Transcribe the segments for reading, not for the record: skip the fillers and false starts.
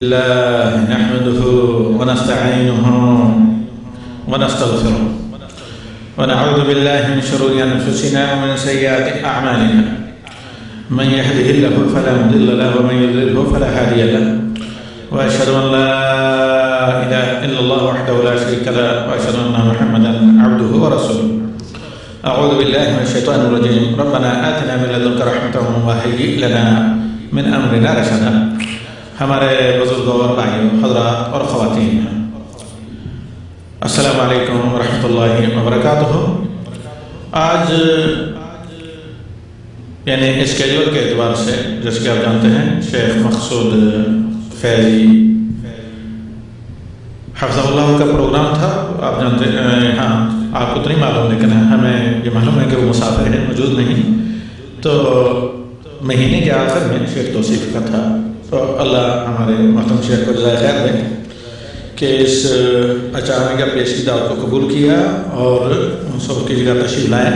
الله نحمده ونستعينه ونستغفره ونعوذ بالله من شرور أنفسنا ومن سيئات أعمالنا من يهده الله فلا مضل له ومن يضلله فلا هادي له وأشهد أن لا إله إلا الله وحده لا شريك له وأشهد أن محمدا عبده ورسوله. أعوذ بالله من الشيطان الرجيم. ربنا آتنا من لدنك رحمة وهيئ لنا من أمرنا رشدا. ہمارے بزرگوں اور بھائیوں، حضرات اور خواتین، السلام علیکم ورحمۃ اللہ وبرکاتہ۔ آج یعنی اسکیجول کے اعتبار سے جیسے کہ آپ جانتے ہیں شیخ مقصود فیضی حفظہ اللہ کا پروگرام تھا، آپ جانتے ہیں، ہاں آپ کو تو نہیں معلوم لیکن ہمیں یہ معلوم ہے کہ وہ مسافر ہیں، موجود نہیں، تو مہینے کے آخر میں شیخ توصیف کا تھا، تو اللہ ہمارے محترم شیخ کو جزائے خیر دیں کہ اس اچانک پیشگی دعوت کو قبول کیا اور سب کی جگہ تشریف لائیں۔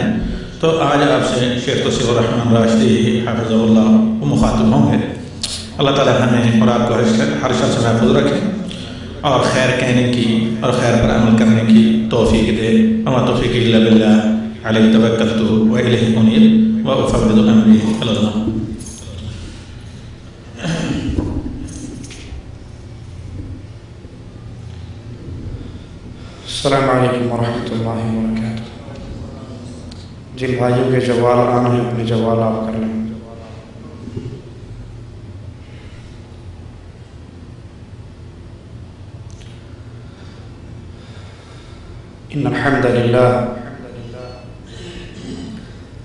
تو آج آپ سے شیخ توصیف الرحمن راشدی حافظہ اللہ وہ مخاطب ہوں گے۔ اللہ تعالی ہمیں اور آپ کو ہر شر سے محفوظ رکھے اور خیر کہنے کی اور خیر پر عمل کرنے کی توفیق دے۔ وما توفیق الا باللہ علیہ توکلت والیہ انیب وافوض امری الی اللہ۔ السلام علیکم ورحمۃ اللہ وبرکاتہ۔ جن بھائیوں کے جوال آنا ہیں اپنے جوال آپ کر لیں۔ ان الحمد للہ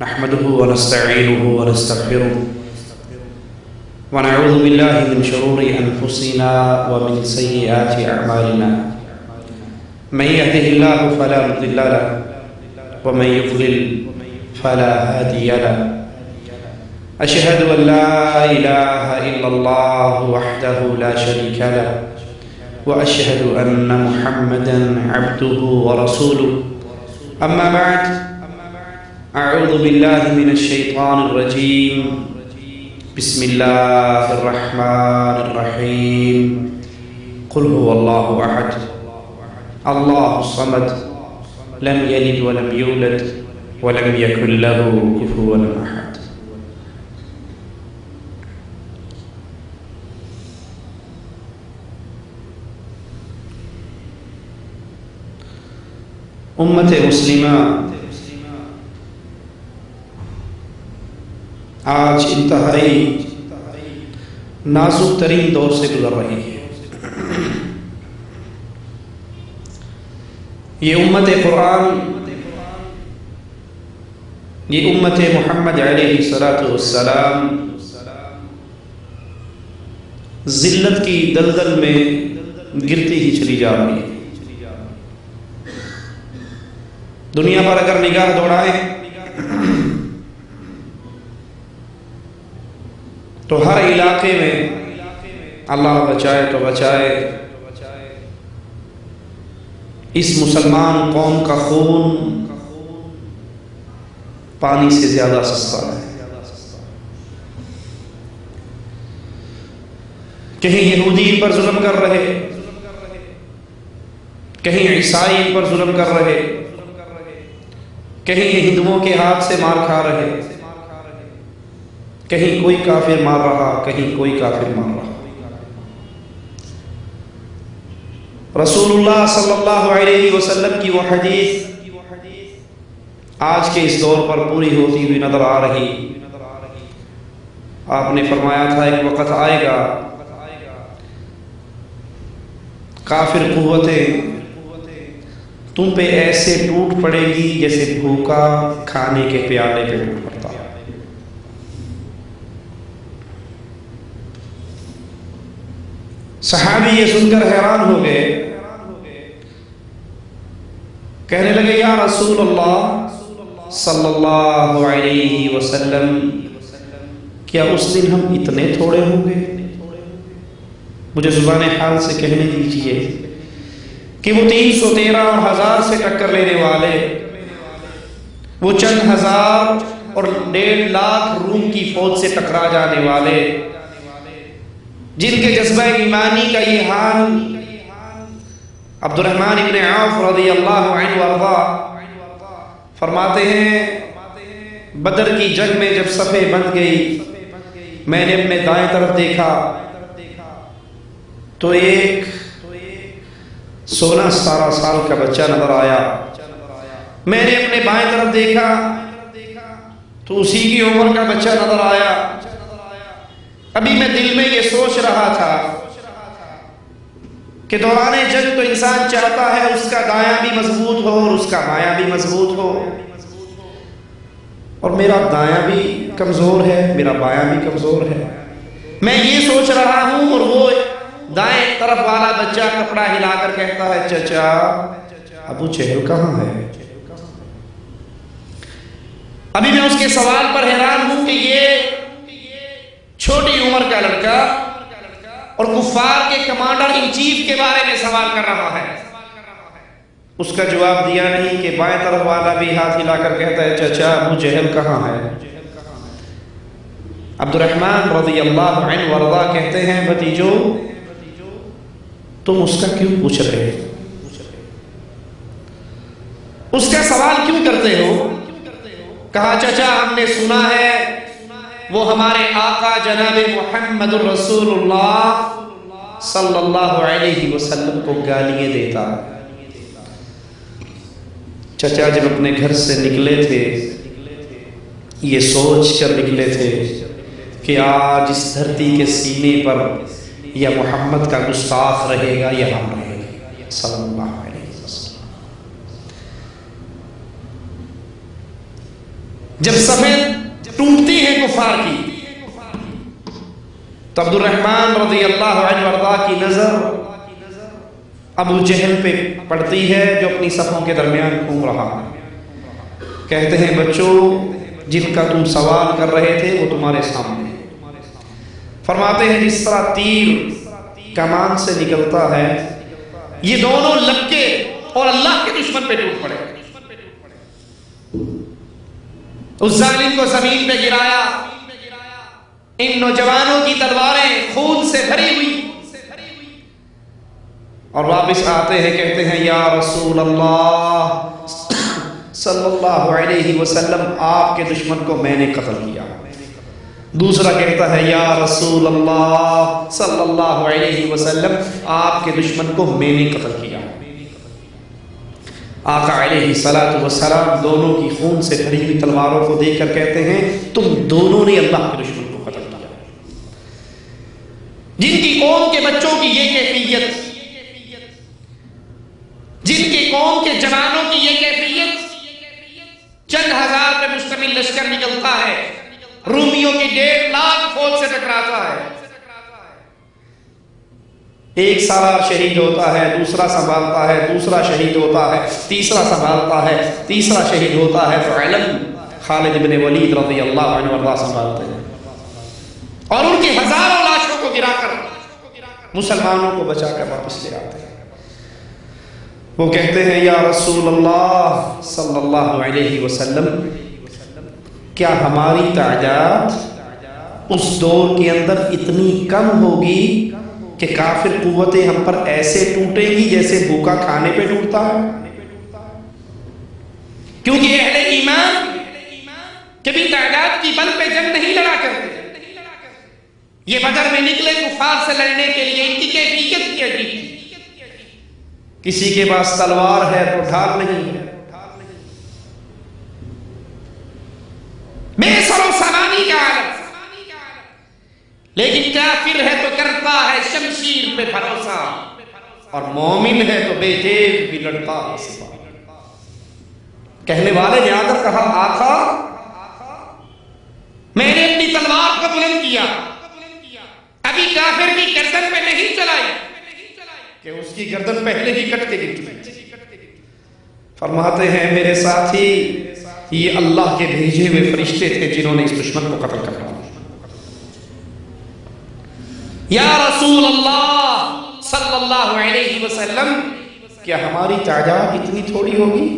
نحمده ونستعینه ونستغفره ونعوذ باللہ من شرور انفسنا ومن سیئات اعمالنا من يهده الله فلا مضل له ومن يضلل فلا هادي له أشهد أن لا إله إلا الله وحده لا شريك له وأشهد أن محمدا عبده ورسوله أما بعد أعوذ بالله من الشيطان الرجيم بسم الله الرحمن الرحيم قل هو الله أحد اللہ الصمد لم یلد ولم یولد ولم یکن له کفوا احد۔ امت مسلمہ آج انتہائی نازک ترین دور سے گزر رہی ہے۔ یہ امت قرآن، یہ امت محمد علیہ السلام ذلت کی دلدل میں گرتی ہی چلی جا رہی ہے۔ دنیا پر اگر نگاہ دوڑائیں تو ہر علاقے میں اللہ بچائے تو بچائے اس مسلمان قوم کا خون پانی سے زیادہ سستا ہے۔ کہیں یہودی ان پر ظلم کر رہے، کہیں عیسائی ان پر ظلم کر رہے، کہیں یہ ہندوؤں کے ہاتھ سے مار کھا رہے، کہیں کوئی کافر مار رہا، کہیں کوئی کافر مار رہا۔ رسول اللہ صلی اللہ علیہ وسلم کی وہ حدیث آج کے اس دور پر پوری ہوتی ہوئی نظر آ رہی۔ آپ نے فرمایا تھا ایک وقت آئے گا کافر قوتیں تم پہ ایسے ٹوٹ پڑے گی جیسے بھوکا کھانے کے پیالے پہ ٹوٹ پڑتا۔ صحابی یہ سن کر حیران ہو گئے، کہنے لگے یا رسول اللہ صلی اللہ علیہ وسلم کیا اس دن ہم اتنے تھوڑے ہوں گے؟ مجھے زبان حال سے کہنے دیجئے کہ وہ 313 اور 1000 سے ٹکر لینے والے، وہ چند ہزار اور 1.5 لاکھ روم کی فوج سے ٹکرا جانے والے، جن کے جذبہ ایمانی کا یہ حال عبد الرحمن ابن عوف رضی اللہ عنہ وارضا فرماتے ہیں بدر کی جنگ میں جب صفیں بند گئی میں نے اپنے دائیں طرف دیکھا تو ایک 16-17 سال کا بچہ نظر آیا. میں نے اپنے بائیں طرف دیکھا تو اسی کی عمر کا بچہ نظر آیا. ابھی میں دل میں یہ سوچ رہا تھا کہ دوران جنگ تو انسان چاہتا ہے اس کا دایاں بھی مضبوط ہو اور اس کا بایاں بھی مضبوط ہو، اور میرا دایاں بھی کمزور ہے، میرا بایاں بھی کمزور ہے. میں یہ سوچ رہا ہوں اور وہ دائیں طرف والا بچہ کپڑا ہلا کر کہتا ہے چچا ابو جہل کہاں ہے؟ ابھی میں اس کے سوال پر حیران ہوں کہ یہ چھوٹی عمر کا لڑکا اور کفار کے کمانڈر ان چیف کے بارے میں سوال کر رہا ہے. اس کا جواب دیا نہیں کہ بائیں طرف والا بھی ہاتھ ہلا کر کہتا ہے چچا ابو جہل کہاں ہے؟ عبد الرحمن رضی اللہ عنہ وارضا کہتے ہیں بھتیجو تم اس کا کیوں پوچھ رہے ہو؟ اس کا سوال کیوں کرتے ہو؟ کہا چچا ہم نے سنا ہے وہ ہمارے آقا جناب محمد الرسول اللہ صلی اللہ علیہ وسلم کو گالیاں دیتا. چچا جب اپنے گھر سے نکلے تھے یہ سوچ کر نکلے تھے کہ آج اس دھرتی کے سینے پر یا محمد کا گستاخ رہے گا یا ہم رہے گا صلی اللہ علیہ وسلم. جب صفیں ٹوٹتی ہیں کفار کی تو عبد الرحمن رضی اللہ عنہ وارضا کی نظر ابو جہل پہ پڑتی ہے جو اپنی صفوں کے درمیان گھوم رہا ہے. کہتے ہیں بچوں جن کا تم سوال کر رہے تھے وہ تمہارے سامنے. فرماتے ہیں جس طرح تیر کمان سے نکلتا ہے یہ دونوں لپکے اور اللہ کے دشمن پہ ٹوٹ پڑے. اس ظالم کو زمین پہ گرایا. ان نوجوانوں کی تلواریں خون سے بھری ہوئی اور واپس آتے ہیں کہتے ہیں یا رسول اللہ صلی اللہ علیہ وسلم آپ کے دشمن کو میں نے قتل کیا. دوسرا کہتا ہے یا رسول اللہ صلی اللہ علیہ وسلم آپ کے دشمن کو میں نے قتل کیا. آقا علیہ السلام دونوں کی خون سے بھری ہوئی تلواروں کو دیکھ کر کہتے ہیں تم دونوں نے اللہ کے دشمن کو قتل کیا. جن کی قوم کے بچوں کی یہ کیفیت، جن کی قوم کے جوانوں کی یہ کیفیت، چند ہزار پہ مشتمل لشکر نکلتا ہے رومیوں کی 1.5 لاکھ فوج سے ٹکراتا ہے. ایک سالار شہید ہوتا ہے، دوسرا سنبھالتا ہے، دوسرا شہید ہوتا ہے، تیسرا سنبھالتا ہے، تیسرا شہید ہوتا ہے تو علم خالد بن ولید رضی اللہ عنہ وارضا سنبھالتے ہیں اور ان کی ہزاروں لاشوں کو گرا کر مسلمانوں کو بچا کر واپس لے آتے ہیں. وہ کہتے ہیں یا رسول اللہ صلی اللہ علیہ وسلم کیا ہماری تعداد اس دور کے اندر اتنی کم ہوگی کہ کافر قوتیں ہم پر ایسے ٹوٹے گی جیسے بھوکا کھانے پہ ٹوٹتا ہے؟ کیونکہ اہل ایمان کبھی تعداد کی بل پہ جنگ نہیں لڑا کرتے. یہ بدر میں نکلے کفار سے لڑنے کے لیے ان کی کیفیت کی عجیب تھی. کسی کے پاس تلوار ہے تو ڈھال نہیں ہے، بے سر و سامانی کا عالم، لیکن کافر ہے تو کرتا ہے شمشیر پہ بھروسہ اور مومن ہے تو بے جیب بھی لڑتا ہے سپاہ. کہنے والے نے آ کر کہا آقا میں نے اپنی تلوار کو بلند کیا، ابھی کافر کی گردن پہ نہیں چلائی کہ اس کی گردن پہلے ہی کٹ کے گر چکی. فرماتے ہیں میرے ساتھی یہ اللہ کے بھیجے ہوئے فرشتے تھے جنہوں نے اس دشمن کو قتل کر دیا. یا رسول اللہ صلی اللہ علیہ وسلم کیا ہماری تعداد اتنی تھوڑی ہوگی؟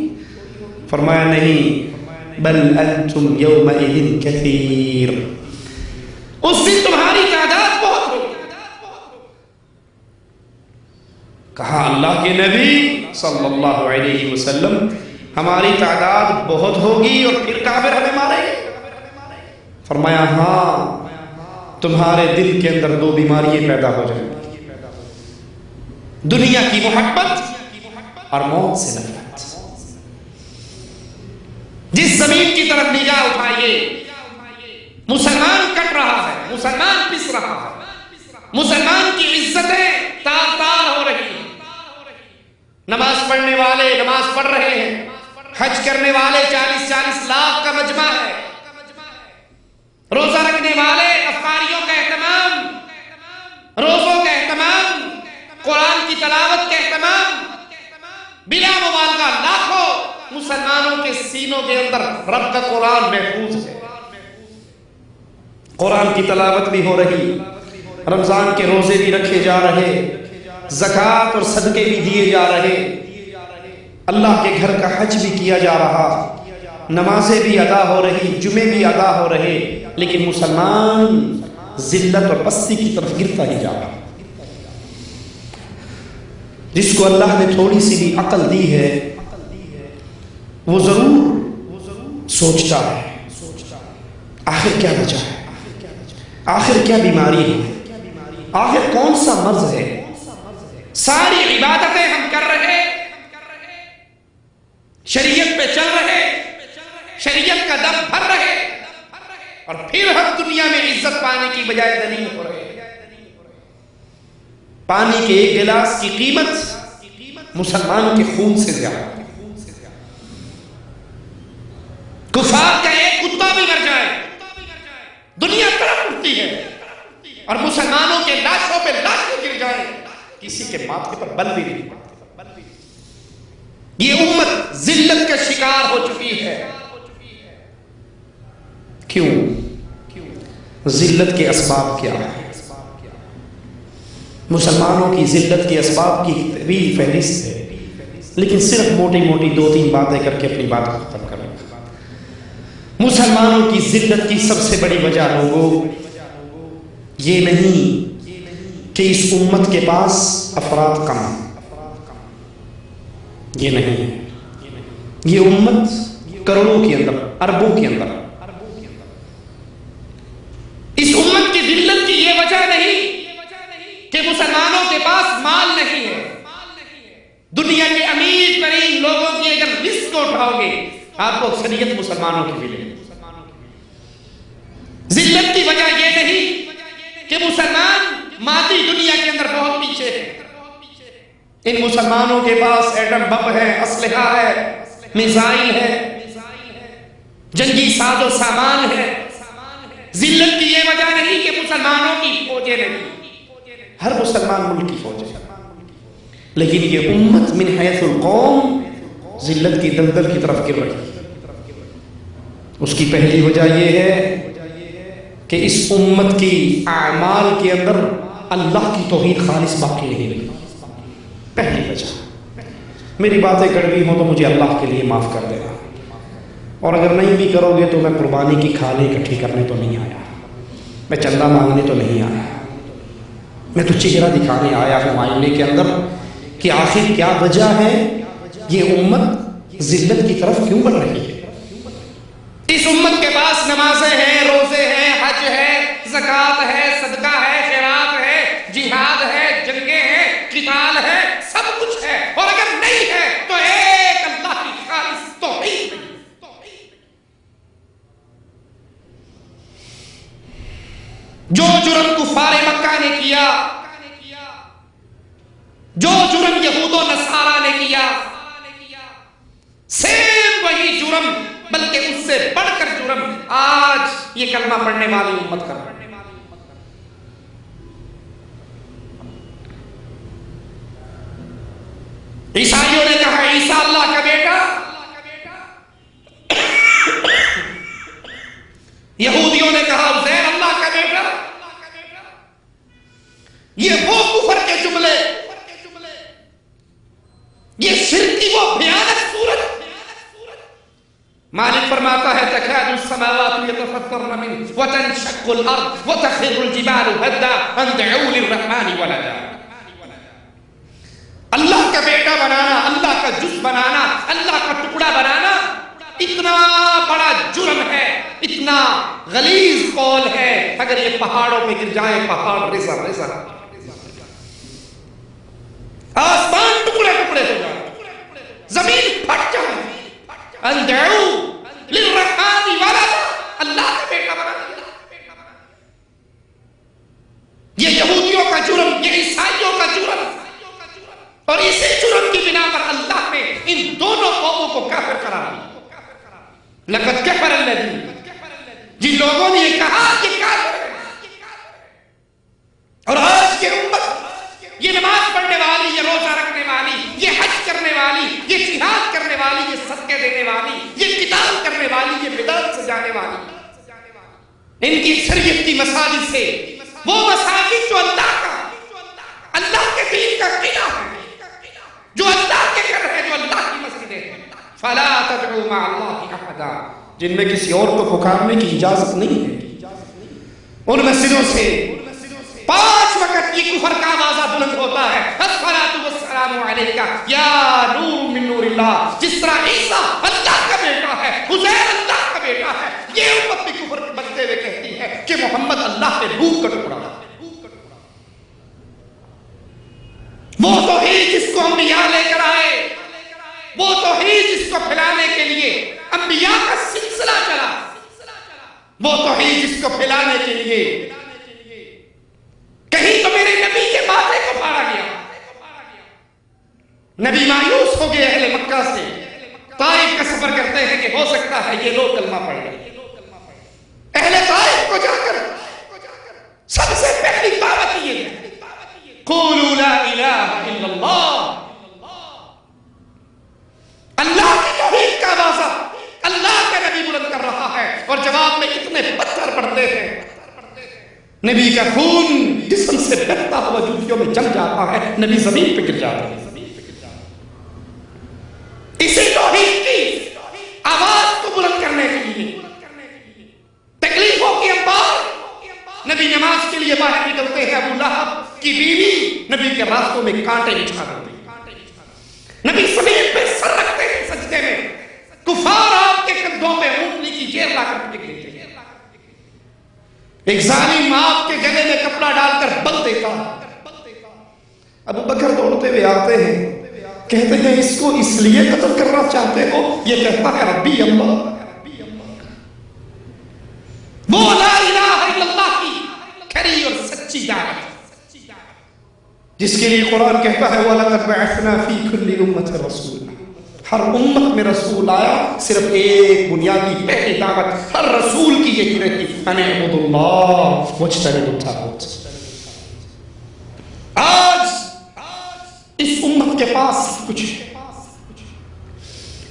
فرمایا نہیں بل انتم یومئذ کثیر، اس دن تمہاری تعداد بہت ہوگی. کہا اللہ کے نبی صلی اللہ علیہ وسلم ہماری تعداد بہت ہوگی اور پھر کافر ہمیں ماریں گے؟ فرمایا ہاں، تمہارے دل کے اندر دو بیماریاں پیدا ہو جائیں گی، دنیا کی محبت اور موت سے نفرت۔ جس زمین کی طرف نگاہ اٹھائیے مسلمان کٹ رہا ہے، مسلمان پس رہا ہے، مسلمان کی عزتیں تار تار ہو رہی ہیں، نماز پڑھنے والے نماز پڑھ رہے ہیں، حج کرنے والے 40-40 لاکھ کا مجمع ہے، روزہ رکھنے والے افطاریوں کا اہتمام، روزوں کا اہتمام، قرآن کی تلاوت کا اہتمام، بلا مبالغہ لاکھوں مسلمانوں کے سینوں کے اندر رب کا قرآن محفوظ ہے، قرآن کی تلاوت بھی ہو رہی، رمضان کے روزے بھی رکھے جا رہے، زکوٰۃ اور صدقے بھی دیے جا رہے، اللہ کے گھر کا حج بھی کیا جا رہا، نمازیں بھی ادا ہو رہی، جمعے بھی ادا ہو رہے، لیکن مسلمان ذلت اور پستی کی طرف گرتا ہی جا رہا۔ جس کو اللہ نے تھوڑی سی بھی عقل دی ہے وہ ضرور سوچتا ہے آخر کیا وجہ ہے، آخر کیا بیماری ہے، آخر کون سا مرض ہے۔ ساری عبادتیں ہم کر رہے، شریعت پہ چل رہے، شریعت کا دم بھر رہے، اور پھر ہم دنیا میں عزت پانے کی بجائے ذلیل ہو رہے۔ پانی کے ایک گلاس کی قیمت مسلمان کے خون سے زیادہ، کفار کا ایک کتا بھی مر جائے دنیا تڑپ اٹھتی ہے، اور مسلمانوں کے لاشوں پہ لاشیں گر جائیں کسی کے ماتھے پر بل بھی نہیں پڑتا۔ یہ امت ذلت کا شکار ہو چکی ہے۔ کیوں؟ ذلت کے اسباب کیا ہیں؟ مسلمانوں کی ذلت کے اسباب کی طویل فہرست ہے، لیکن صرف موٹی موٹی 2-3 باتیں کر کے اپنی بات کو ختم کریں۔ مسلمانوں کی ذلت کی سب سے بڑی وجہ لوگوں یہ نہیں کہ اس امت کے پاس افراد کم، یہ نہیں ہے، یہ امت کروڑوں کے اندر، اربوں کے اندر۔ اس امت کی ذلت کی یہ وجہ نہیں کہ مسلمانوں کے پاس مال نہیں ہے۔ دنیا کے امیر ترین لوگوں کی اگر لسٹ کو اٹھاؤ گے آپ کو اکثریت مسلمانوں کی ملے۔ ذلت کی وجہ یہ نہیں کہ مسلمان مادی دنیا کے اندر بہت پیچھے ہیں۔ ان مسلمانوں کے پاس ایٹم بم ہے، اسلحہ ہے، میزائل ہے، جنگی ساز و سامان ہے۔ ذلت کی یہ وجہ نہیں کہ مسلمانوں کی فوجیں نہیں، ہر مسلمان ملک کی فوج ہے، لیکن یہ امت من حیث القوم ذلت کی دلدل کی طرف گر رہی ہے۔ اس کی پہلی وجہ یہ ہے کہ اس امت کی اعمال کے اندر اللہ کی توحید خالص باقی نہیں رہی۔ پہلی وجہ، میری باتیں کڑوی ہوں تو مجھے اللہ کے لیے معاف کر دینا، اور اگر نہیں بھی کرو گے تو میں قربانی کی کھالیں اکٹھی کرنے تو نہیں آیا، میں چندہ مانگنے تو نہیں آیا، میں تو چہرہ دکھانے آیا ہوں آئینے کے اندر کہ آخر کیا وجہ ہے یہ امت ذلت کی طرف کیوں بڑھ رہی ہے۔ اس امت کے پاس نمازیں ہیں، روزے ہیں، حج ہے، زکوٰۃ ہے، صدقہ ہے، خیرات ہے، جہاد ہے، جنگیں ہیں، قتال ہے، سب کچھ ہے، اور اگر نہیں ہے تو ایک اللہ کی خالص توحید نہیں۔ جو جرم کفار مکہ نے کیا، جو جرم یہود و نصارہ نے کیا، سیم وہی جرم بلکہ اس سے بڑھ کر جرم آج یہ کلمہ پڑھنے والی امت کر رہی ہے۔ عیسائیوں نے کہا عیسیٰ اللہ کا بیٹا، یہودیوں نے کہا عزیر اللہ کا بیٹا۔ یہ وہ کفر کے جملے، یہ شرک کی وہ بھیانک صورت۔ مالک فرماتا ہے تکاد السماوات یتفطرن منہ وتنشق الارض وتخر الجبال هدا ان دعوا للرحمن ولدا۔ اللہ کا بیٹا بنانا، اللہ کا جز بنانا، اللہ کا ٹکڑا بنانا اتنا بڑا جرم ہے، اتنا غلیظ قول ہے، اگر یہ پہاڑوں پہ گر جائیں، پہاڑ رزا رزا، آسمان ٹکڑے ٹکڑے ہو جائے، زمین پھٹ جائے، اندعو للرحمن ولدا، اللہ کا بیٹا بنا دیا۔ یہ یہودیوں کا جرم، یہ عیسائیوں کا جرم، اور اسی جرم کی بنا پر اللہ نے ان دونوں قوموں کو کافر قرار دیا۔ لقد کفر الذین، جن لوگوں نے یہ کہا کہ کافر ہے، اور آج کے امت یہ نماز پڑھنے والی، یہ روزہ رکھنے والی، یہ حج کرنے والی، یہ جہاد کرنے والی، یہ صدقے دینے والی، یہ قتال کرنے والی، یہ بدعت سے جانے والی، ان کی شریعت کی مساجد سے، وہ مساجد جو اللہ کے دین کا قلعہ ہے، جو اللہ کے گھر ہے، جو اللہ کی مسجد ہے، فلا تدعوا مع اللہ احدا، جن میں کسی اور کو پکارنے کی اجازت نہیں ہے۔ ان مسجدوں سے 5 وقت یہ کفر کا آوازہ بلند ہوتا ہے، الصلاۃ والسلام علیک یا نور من نور اللہ، جس طرح عیسیٰ اللہ کا بیٹا ہے، عزیر اللہ کا بیٹا ہے، یہ امت بھی کفر بنتے ہوئے کہتی ہے کہ محمد اللہ کے روح کا ٹکڑا ہے۔ وہ توحید جس کو انبیاء لے کر آئے، وہ توحید جس کو پھیلانے کے لیے انبیاء کا سلسلہ چلا، وہ توحید جس کو پھیلانے کے لیے کہیں تو میرے نبی کے ماتھے کو پھاڑا گیا، نبی مایوس ہو گئے اہل مکہ سے، طائف کا سفر کرتے ہیں کہ ہو سکتا ہے یہ لوگ کلمہ پڑھ لیں۔ اہل طائف کو جا کر سب سے پہلی دعوت یہ ہے، قولوا لا الہ الا اللہ، اللہ کی توحید کا آوازہ اللہ کا نبی بلند کر رہا ہے، اور جواب میں اتنے پتھر پڑتے ہیں، نبی کا خون جسم سے بہتا ہوا جوتیوں میں جم جاتا ہے، نبی زمین پہ گر جاتا ہے۔ اسی توحید کی آواز کو بلند کرنے کے لیے تکلیفوں کی انبار، نبی نماز کے لیے باہر نکلتے ہیں، ابو لہب کی بیوی نبی کے راستوں میں کانٹے بچھا دیتی ہے، نبی زمین پہ سر رکھتے ہیں سجدے میں، کفار آپ کے کندھوں پہ اونٹنی کی جیر لا کر پھینک دیتے ہیں، ایک ظالم آپ کے گلے میں کپڑا ڈال کر بل دیتا ہے، ابو بکر دوڑتے ہوئے آتے ہیں، کہتے ہیں اس کو اس لیے قتل کرنا چاہتے ہو؟ یہ کہتا ہے ربی اللہ، وہ لا الہ الا اللہ کی کھری اور سچی دعوت جس کے لیے قرآن کہتا ہے وَلَقَدْ بَعَثْنَا فِي كُلِّ أُمَّةٍ رَسُولًا، ہر امت میں رسول آیا، صرف ایک بنیادی پہلی دعوت ہر رسول کی یہی رہی، أَنِ اعْبُدُوا اللَّهَ وَاجْتَنِبُوا الطَّاغُوتَ۔ آج اس امت کے پاس کچھ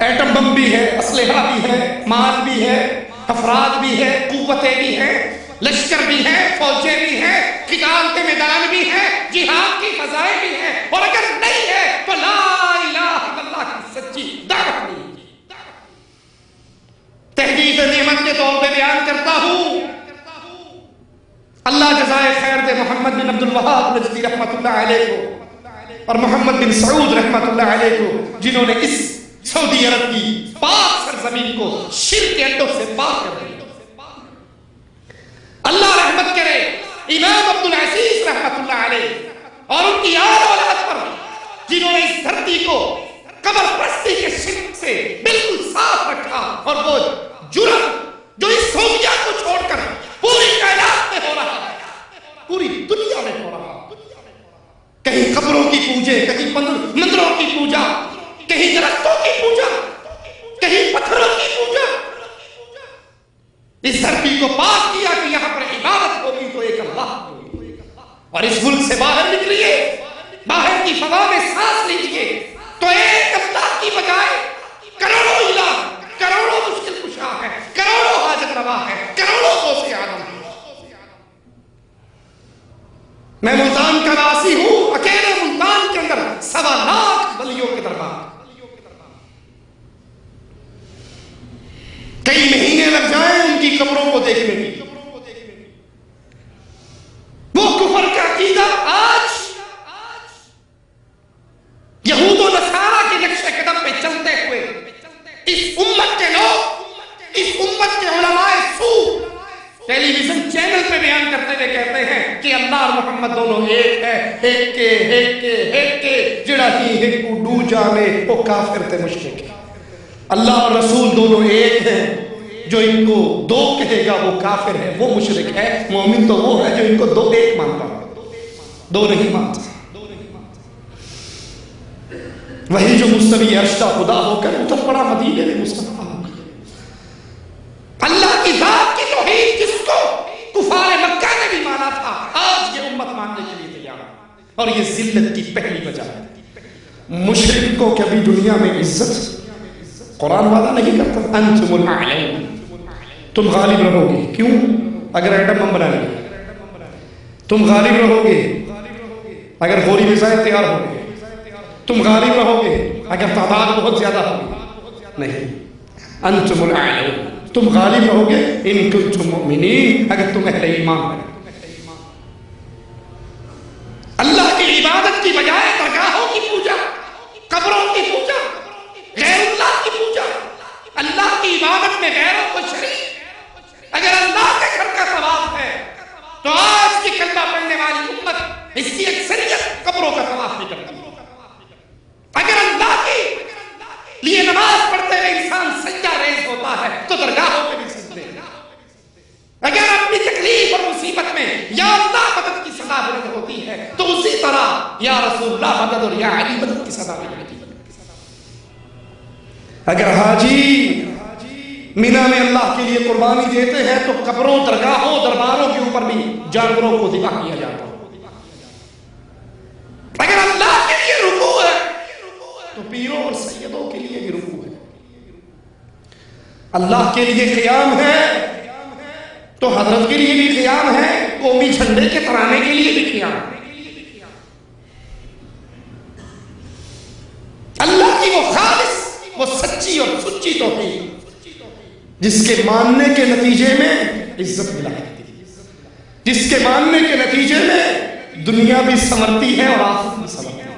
ایٹم بم بھی ہے، اسلحہ بھی ہے، مال بھی ہے، افراد بھی ہے، قوتیں بھی ہیں، لشکر بھی ہیں، فوجیں بھی ہیں، قتال کے میدان بھی ہیں، جہاد کی فضائیں بھی ہیں، اور اگر نہیں ہے تو لا الہ الا اللہ کی سچی دعوت نہیں۔ تحدید نعمت کے طور پہ بیان کرتا ہوں، اللہ جزائے خیر دے محمد بن عبد الوہاب نجدی رحمت اللہ علیہ کو اور محمد بن سعود رحمت اللہ علیہ کو، جنہوں نے اس سعودی عرب کی پاک سرزمین کو شرک کے اڈوں سے پاک کر دیا۔ اللہ رحمت کرے امام عبدالعزیز رحمت اللہ علیہ اور ان کی آل اولاد پر، جنہوں نے اس دھرتی کو قبر پرستی کے شرک سے بالکل صاف رکھا، اور وہ جرم جو اس سعودیہ کو چھوڑ کر پوری کائنات میں ہو رہا ہے، پوری دنیا میں ہو رہا ہے، کہیں قبروں کی پوجے، کہیں مندروں کی پوجا، کہیں درختوں کی پوجا، کہیں پتھروں کی پوجا، اس دھرتی کو پاک کیا کہ یہاں پر عبادت ہوگی تو ایک اللہ ہوگی، اور اس ملک سے باہر نکلیے، باہر کی فضا میں سانس لیجئے تو ایک اللہ کی بجائے کروڑوں الہ، کروڑوں مشکل کشا ہے، کروڑوں حاجت روا ہے، کروڑوں غوث اعظم ہے۔ میں ملتان کا واسی ہوں، اکیلے ملتان کے اندر 1.25 لاکھ ولیوں کے دربار، کئی مہینے لگ جائیں ان کی قبروں کو دیکھنے کی۔ وہ کفر کا عقیدہ آج ٹیلی ویژن چینل پہ بیان کرتے ہوئے کہتے ہیں کہ اللہ اور محمد دونوں ایک ہے، ایک کے جڑا ہی ایک کو ڈو جانے وہ کافر تے مشرک ہے۔ اللہ اور رسول دونوں ایک ہیں، جو ان کو دو کہے گا وہ کافر ہے، وہ مشرک ہے۔ مومن تو وہ ہے جو ان کو دو ایک مانتا ہے، دو نہیں مانتا۔ وہی جو مستوی عرش کا خدا ہو کر اتر پڑا مدینے میں مصطفیٰ ہو کر۔ اللہ کی ذات کی توحید جس کو کفار مکہ نے بھی مانا تھا، آج یہ امت ماننے کے لیے تیار ہے، اور یہ ذلت کی پہلی وجہ ہے۔ مشرک کو کبھی دنیا میں عزت قرآن وعدہ نہیں کرتا، انتم الاعلون، تم غالب رہو گے۔ کیوں؟ اگر ایٹم بم بنا لیں، تم غالب رہو گے اگر غوری میزائل تیار ہو گے، تم غالب رہو گے اگر تعداد بہت زیادہ ہوگی، نہیں، انتم الاعلون، تم غالب رہو گے ان کنتم مؤمنین، اگر تم اہل ایمان ہو۔ اللہ کی عبادت کی بجائے درگاہوں کی پوجا، قبروں کی پوجا، غیر اللہ کی پوجا، اللہ کی عبادت میں غیروں کو شریک۔ اگر اللہ کے گھر کا طواف ہے تو آج کی کلمہ پڑھنے والی امت اس کی اکثریت قبروں کا طواف نہیں کرتی۔ اگر اللہ کی لیے نماز پڑھتے ہوئے انسان سجدہ ریز ہوتا ہے تو درگاہوں پہ بھی سجدے۔ اگر اپنی تکلیف اور مصیبت میں یا اللہ مدد کی صدا بلند ہوتی ہے تو اسی طرح یا رسول اللہ مدد اور یا علی مدد کی صدا بلند ہوتی ہے۔ اگر حاجی مینا میں اللہ کے لیے قربانی دیتے ہیں تو قبروں، درگاہوں، درباروں کے اوپر بھی جانوروں کو ذبح کیا جاتا ہے۔ اگر اللہ کے لیے رکوع ہے تو پیروں اور سیدوں کے لیے بھی رکوع ہے۔ اللہ کے لیے قیام ہے تو حضرت کے لیے بھی قیام ہے، قومی جھنڈے کے ترانے کے لیے بھی قیام ہے۔ اللہ کی وہ خالص، وہ سچی اور سچی توحید جس کے ماننے کے نتیجے میں عزت ملا کرتی ہے، جس کے ماننے کے نتیجے میں دنیا بھی سنورتی ہے اور آخرت بھی سنورتی ہے۔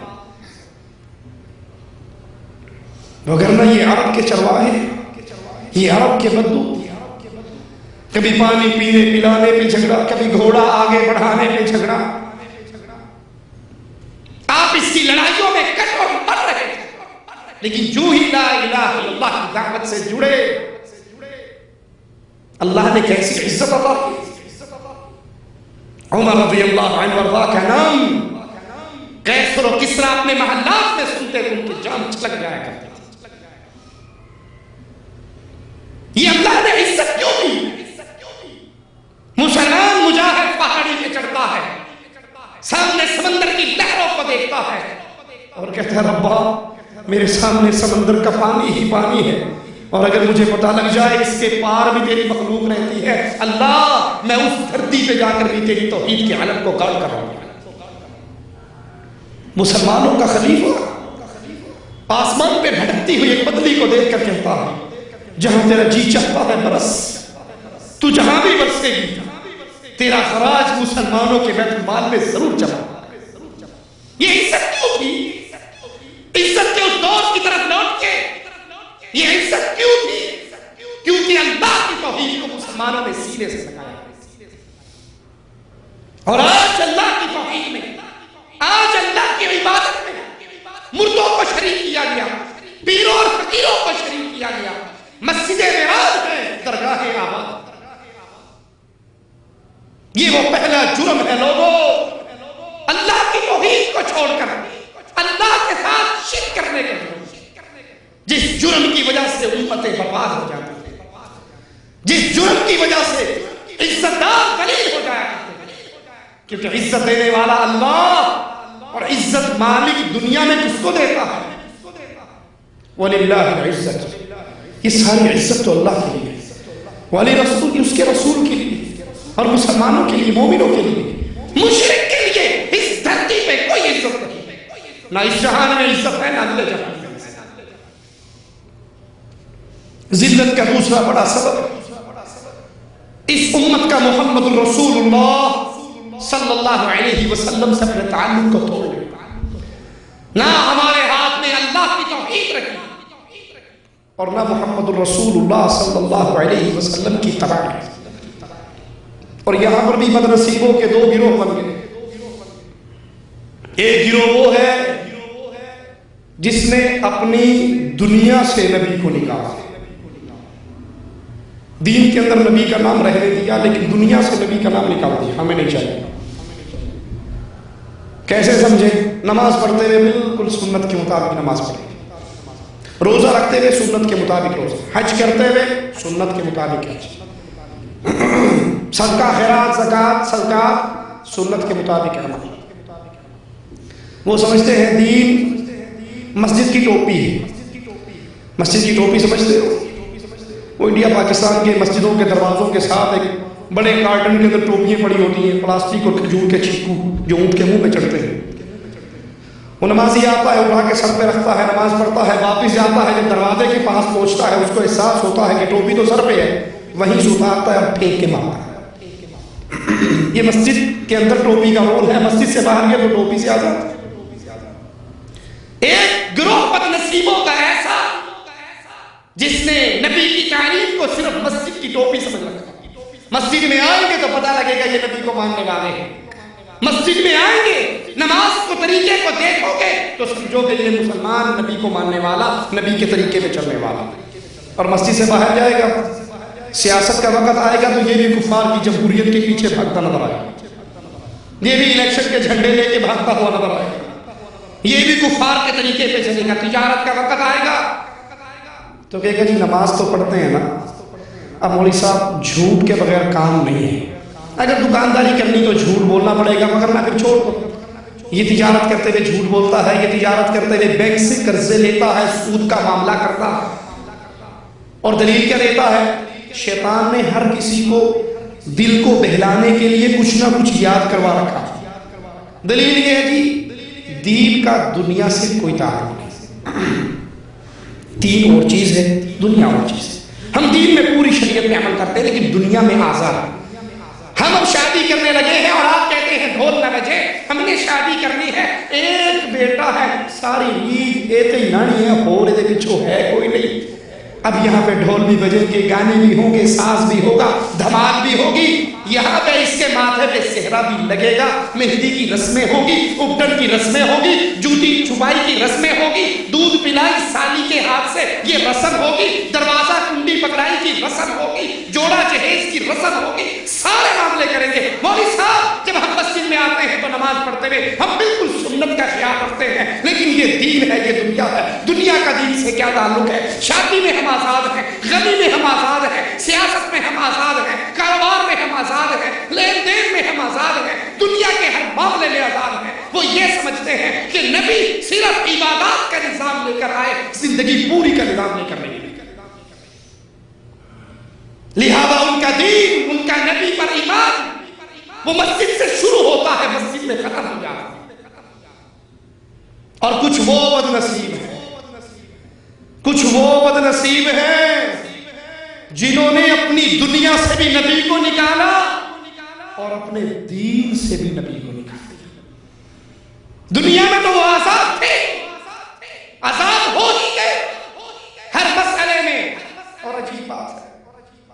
وگرنہ یہ عرب کے چرواہے، یہ عرب کے بدو، کبھی پانی پینے پلانے پہ جھگڑا، کبھی گھوڑا آگے بڑھانے پہ جھگڑا، آپ اس کی لڑائیوں میں کٹ اور مر رہے ہیں، لیکن جو ہی لا الہ الا اللہ کی دعوت سے جڑے اللہ نے کیسی عزت عطا کی۔ عمر رضی اللہ عنہ وارضاہ کا نام قیصر و کسریٰ اپنے محلات میں سنتے تھے، ان کی جان چھلک جایا کرتی تھی۔ یہ اللہ نے عزت کیوں دی؟ مسلمان مجاہد پہاڑی پہ چڑھتا ہے، سامنے سمندر کی لہروں کو دیکھتا ہے اور کہتا ہے ربا میرے سامنے سمندر کا پانی ہی پانی ہے، اور اگر مجھے پتہ لگ جائے اس کے پار بھی تیری مخلوق رہتی ہے، اللہ میں اس دھرتی پہ جا کر بھی تیری توحید کے علم کو گاڑ کر رہا ہوں۔ مسلمانوں کا خلیفہ آسمان پہ بھٹکتی ہوئی ایک بدلی کو دیکھ کر کہتا ہے جہاں تیرا جی چاہتا ہے برس، تو جہاں بھی برسے گی تیرا خراج مسلمانوں کے بیت المال میں ضرور جمع۔ یہ عزت کیوں تھی؟ عزت کے اس دور کی طرف لوٹ کے یہ عزت کیوں تھی؟ کیونکہ اللہ کی توحید کو مسلمانوں نے سینے سے لگایا، اور آج اللہ کی توحید میں، آج اللہ کی عبادت میں مردوں کو شریک کیا گیا، پیروں اور فقیروں کو شریک کیا گیا۔ مسجد معراج ہے، درگاہ آباد، یہ وہ پہلا جرم ہے لوگوں، اللہ کی توحید کو چھوڑ کر اللہ کے ساتھ شرک کرنے کا جرم، جس جرم کی وجہ سے امتیں برباد ہو جاتی ہیں، جس جرم کی وجہ سے عزت دار ذلیل ہو جایا کرتے ہیں، کیونکہ عزت دینے والا اللہ، اور عزت مالک دنیا میں کس کو دیتا ہے؟ وَلِلَّهِ الْعِزَّةُ، یہ ساری عزت تو اللہ کے لیے، ولی رسول اس کے رسول کے لیے، اور مسلمانوں کے لیے، مومنوں کے لیے۔ مشرک کے لیے اس دھرتی پہ کوئی عزت نہیں، نہ اس جہان میں عزت ہے، نہ اگلے جہان میں۔ ذلت کا دوسرا بڑا سبب اس امت کا محمد الرسول اللہ صلی اللہ علیہ وسلم سے اپنے تعلق کو توڑ لیا، نہ ہمارے ہاتھ میں اللہ کی توحید رکھی اور نہ محمد الرسول اللہ صلی اللہ علیہ وسلم کی تباہی۔ اور یہاں پر بھی بدنصیبوں کے دو گروہ بن گئے. ایک گروہ وہ ہے جس نے اپنی دنیا سے نبی کو نکالا. دین کے اندر نبی کا نام رہنے دیا لیکن دنیا سے نبی کا نام نکال دیا. ہمیں نہیں چاہیے. کیسے سمجھے؟ نماز پڑھتے ہوئے بالکل سنت کے مطابق نماز پڑھیں، روزہ رکھتے ہوئے سنت کے مطابق روزہ، حج کرتے ہوئے سنت کے مطابق حج، صدقہ خیرات زکات صدقات سنت کے مطابق عمل. وہ سمجھتے ہیں دین مسجد کی ٹوپی ہے. مسجد کی ٹوپی سمجھتے ہو؟ وہ انڈیا پاکستان کے مسجدوں کے دروازوں کے ساتھ ایک بڑے کارٹن کے اندر ٹوپیاں پڑی ہوتی ہیں، پلاسٹک اور کھجور کے چھلکو جو اونٹ کے منہ پہ چڑھتے ہیں. وہ نمازی آتا ہے، اٹھا کے سر پہ رکھتا ہے، نماز پڑھتا ہے، واپس جاتا ہے. جب دروازے کے پاس پہنچتا ہے اس کو احساس ہوتا ہے کہ ٹوپی تو سر پہ ہے، وہیں سے اتارتا ہے اور پھینک کے مارتا ہے. یہ مسجد کے اندر ٹوپی کا رول ہے، مسجد سے باہر گئے تو ٹوپی سے آزاد. ایک گروہ بدنصیبوں کا ایسا جس نے نبی کی تعلیم کو صرف مسجد کی ٹوپی سمجھ رکھا. مسجد میں آئیں گے تو پتہ لگے گا یہ نبی کو ماننے والے ہیں. مسجد میں آئیں گے، نماز کو طریقے کو دیکھو گے تو سمجھو گے یہ مسلمان نبی کو ماننے والا، نبی کے طریقے پہ چلنے والا. اور مسجد سے باہر جائے گا، سیاست کا وقت آئے گا تو یہ بھی کفار کی جمہوریت کے پیچھے بھاگتا نظر آئے گا. یہ بھی الیکشن کے جھنڈے لے کے بھاگتا ہوا نظر آئے گا. یہ بھی کفار کے طریقے پہ چلے گا. تجارت کا وقت آئے گا تو کہے گا جی نماز تو پڑھتے ہیں نا، اب مولوی صاحب جھوٹ کے بغیر کام نہیں ہے. اگر دکانداری کرنی تو جھوٹ بولنا پڑے گا، مگر نہ پھر چھوڑ دو. یہ تجارت کرتے ہوئے جھوٹ بولتا ہے، یہ تجارت کرتے ہوئے بینک سے قرضے لیتا ہے، سود کا معاملہ کرتا ہے. اور دلیل کیا دیتا ہے؟ شیطان نے ہر کسی کو دل کو بہلانے کے لیے کچھ نہ کچھ یاد کروا رکھا. دلیل یہ ہے جی دین کا دنیا سے کوئی تعلق نہیں. دین اور چیز ہے، دنیا اور چیز ہے. ہم دین میں پوری شریعت میں عمل کرتے ہیں لیکن دنیا میں آزاد ہیں. ہم اب شادی کرنے لگے ہیں اور آپ کہتے ہیں ڈھول نہ بجے، ہم نے شادی کرنی ہے. ایک بیٹا ہے، ساری عید ایتے نانی ہے، اور دے پچھو ہے کوئی نہیں. اب یہاں پہ ڈھول بھی بجیں گے، گانے بھی ہوں گے، ساز بھی ہوگا، دھمال بھی ہوگی. یہاں پہ اس کے ماتھے پہ صحرا بھی لگے گا، مہندی کی رسمیں ہوگی، اپٹن کی رسمیں ہوگی، جوتی چھپائی کی رسمیں ہوگی، دودھ پلائی سالی کے ہاتھ سے یہ رسم ہوگی، دروازہ کنڈی پکڑائی کی رسم ہوگی، جوڑا جہیز کی رسم ہوگی. سارے معاملے کریں گے. مولوی صاحب جب ہم مسجد میں آتے ہیں تو نماز پڑھتے ہوئے ہم بالکل سنت کا خیال رکھتے ہیں، لیکن یہ دین ہے، یہ دنیا ہے. دنیا کا دین سے کیا تعلق ہے؟ شادی میں ہم آزاد ہیں، غنی میں ہم آزاد ہیں، سیاست میں ہم آزاد ہیں، کاروبار میں ہم آزاد ہیں، لین دین میں ہم آزاد ہیں، دنیا کے ہر معاملے میں آزاد ہیں. وہ یہ سمجھتے ہیں کہ نبی صرف عبادات کا نظام لے کر آئے، زندگی پوری کا نظام لے کر نہیں. لہذا ان کا دین، ان کا نبی پر ایمان وہ مسجد سے شروع ہوتا ہے، مسجد میں ختم ہو جاتا ہے. اور کچھ وہ بدنصیب ہیں، کچھ وہ بدنصیب ہیں جنہوں نے اپنی دنیا سے بھی نبی کو نکالا اور اپنے دین سے بھی نبی کو نکال دیا. دنیا میں تو وہ آزاد تھے، آزاد ہو ہی گئے ہر مسئلے میں. اور عجیب بات ہے،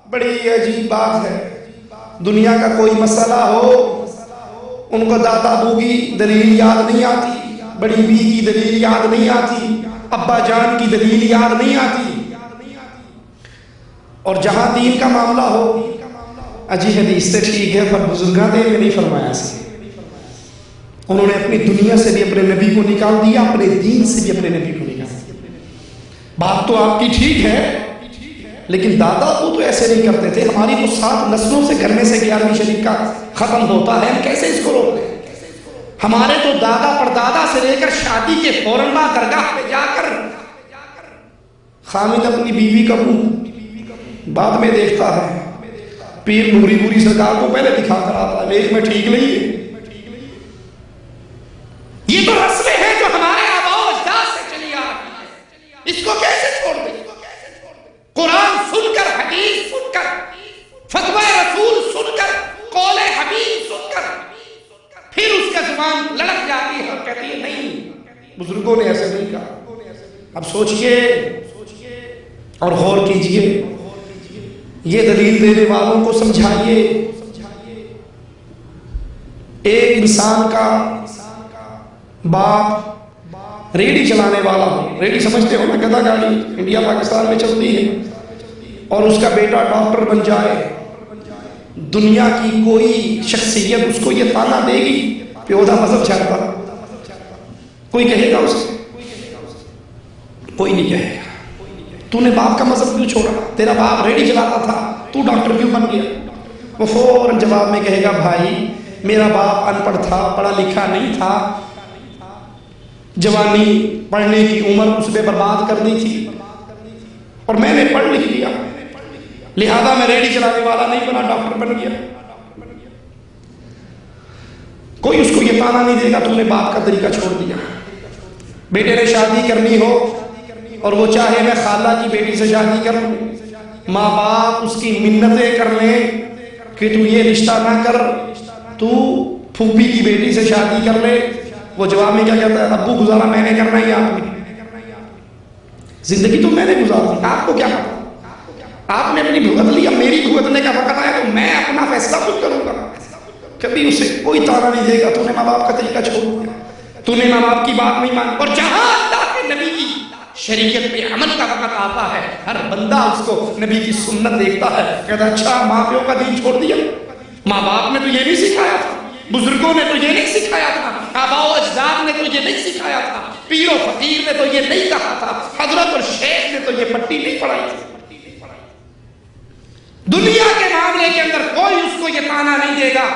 بڑی عجیب بات ہے، دنیا کا کوئی مسئلہ ہو ان کو دادا ابو کی دلیل یاد نہیں آتی، بڑی بی کی دلیل یاد نہیں آتی، ابا جان کی دلیل یاد نہیں آتی. اور جہاں دین کا معاملہ ہو، اجی حدیث سے ٹھیک ہے پر بزرگاں نے نہیں فرمایا سے. انہوں نے اپنی دنیا سے بھی اپنے نبی کو نکال دیا، اپنے دین سے بھی اپنے نبی کو نکال دیا. بات تو آپ کی ٹھیک ہے لیکن دادا وہ تو ایسے نہیں کرتے تھے. ہماری تو 7 نسلوں سے گھر میں سے 11ویں شریف کا ختم ہوتا ہے، ہم کیسے اس کو روک دیں؟ ہمارے تو دادا پردادا سے لے کر شادی کے فوراً بعد درگاہ پہ جا کر خامد اپنی بیوی کا منہ بعد میں دیکھتا ہے، پیر نوری پوری سرکار کو پہلے دکھا کر آتا ہے، ایک میں ٹھیک نہیں ہے. یہ تو رسمیں ہیں جو ہمارے آباء و اجداد سے چلی آ رہی ہیں، اس کو کیسے چھوڑ دیں؟ قرآن سن کر، حدیث سن کر، فتوی رسول سن کر، قول حبیب سن کر پھر اس کا زبان لڑک جاتی ہے اور کہتی ہے نہیں بزرگوں نے ایسے نہیں کہا. اب سوچئے اور غور کیجئے، یہ دلیل دینے والوں کو سمجھائیے ایک انسان کا باپ ریڑھی چلانے والا ہو، ریڑھی سمجھتے ہو نا، گدھا گاڑی انڈیا پاکستان میں چلتی ہے، اور اس کا بیٹا ڈاکٹر بن جائے، دنیا کی کوئی شخصیت اس کو یہ تانا دے گی پیودا مذہب چھاڑتا؟ کوئی کہے گا اسے؟ کوئی نہیں کہے گا۔ تو نے باپ کا مذہب کیوں چھوڑا؟ تیرا باپ ریڑھی چلاتا تھا، تو ڈاکٹر کیوں بن گیا؟ وہ فوراً جواب میں کہے گا بھائی میرا باپ ان پڑھ تھا، پڑھا لکھا نہیں تھا، جوانی پڑھنے کی عمر اس نے برباد کر دی تھی، اور میں نے پڑھ لکھ لیا، لہذا میں ریڑھی چلانے والا نہیں بنا، ڈاکٹر بن گیا۔ کوئی اس کو یہ تانا نہیں دے گا تم نے باپ کا طریقہ چھوڑ دیا۔ بیٹے نے شادی کرنی ہو اور وہ چاہے میں خالہ کی بیٹی سے شادی کروں، ماں باپ اس کی منتیں کر لیں کہ تو یہ رشتہ نہ کر، تو پھوپھی کی بیٹی سے شادی کر لے، وہ جواب میں کیا کہتا ہے؟ ابو گزارا میں نے کرنا ہی، آپ نے زندگی تو میں نے گزاری، آپ کو کیا پتا؟ آپ نے اپنی بھگت لی، اب میری بھگتنے کا وقت آیا تو میں اپنا فیصلہ خود کروں گا۔ کبھی اسے کوئی تانا نہیں دے گا تو نے ماں باپ کا طریقہ چھوڑ دیا، تو نے ماں باپ کی بات نہیں مانی۔ اور جہاں اللہ کے نبی کی شریعت پہ عمل کا وقت آتا ہے، ہر بندہ اس کو نبی کی سنت دیکھتا ہے، کہتا ہے اچھا ماں پیو کا دین چھوڑ دیا، ماں باپ نے تو یہ نہیں سکھایا تھا، بزرگوں نے تو یہ نہیں سکھایا تھا، آباء و اجداد نے تو یہ نہیں سکھایا تھا، پیر و فقیر نے تو یہ نہیں کہا تھا، حضرت اور شیخ نے تو یہ پٹی نہیں پڑھائی تھی۔ دنیا کے معاملے کے اندر کوئی اس کو یہ تانا نہیں دے گا،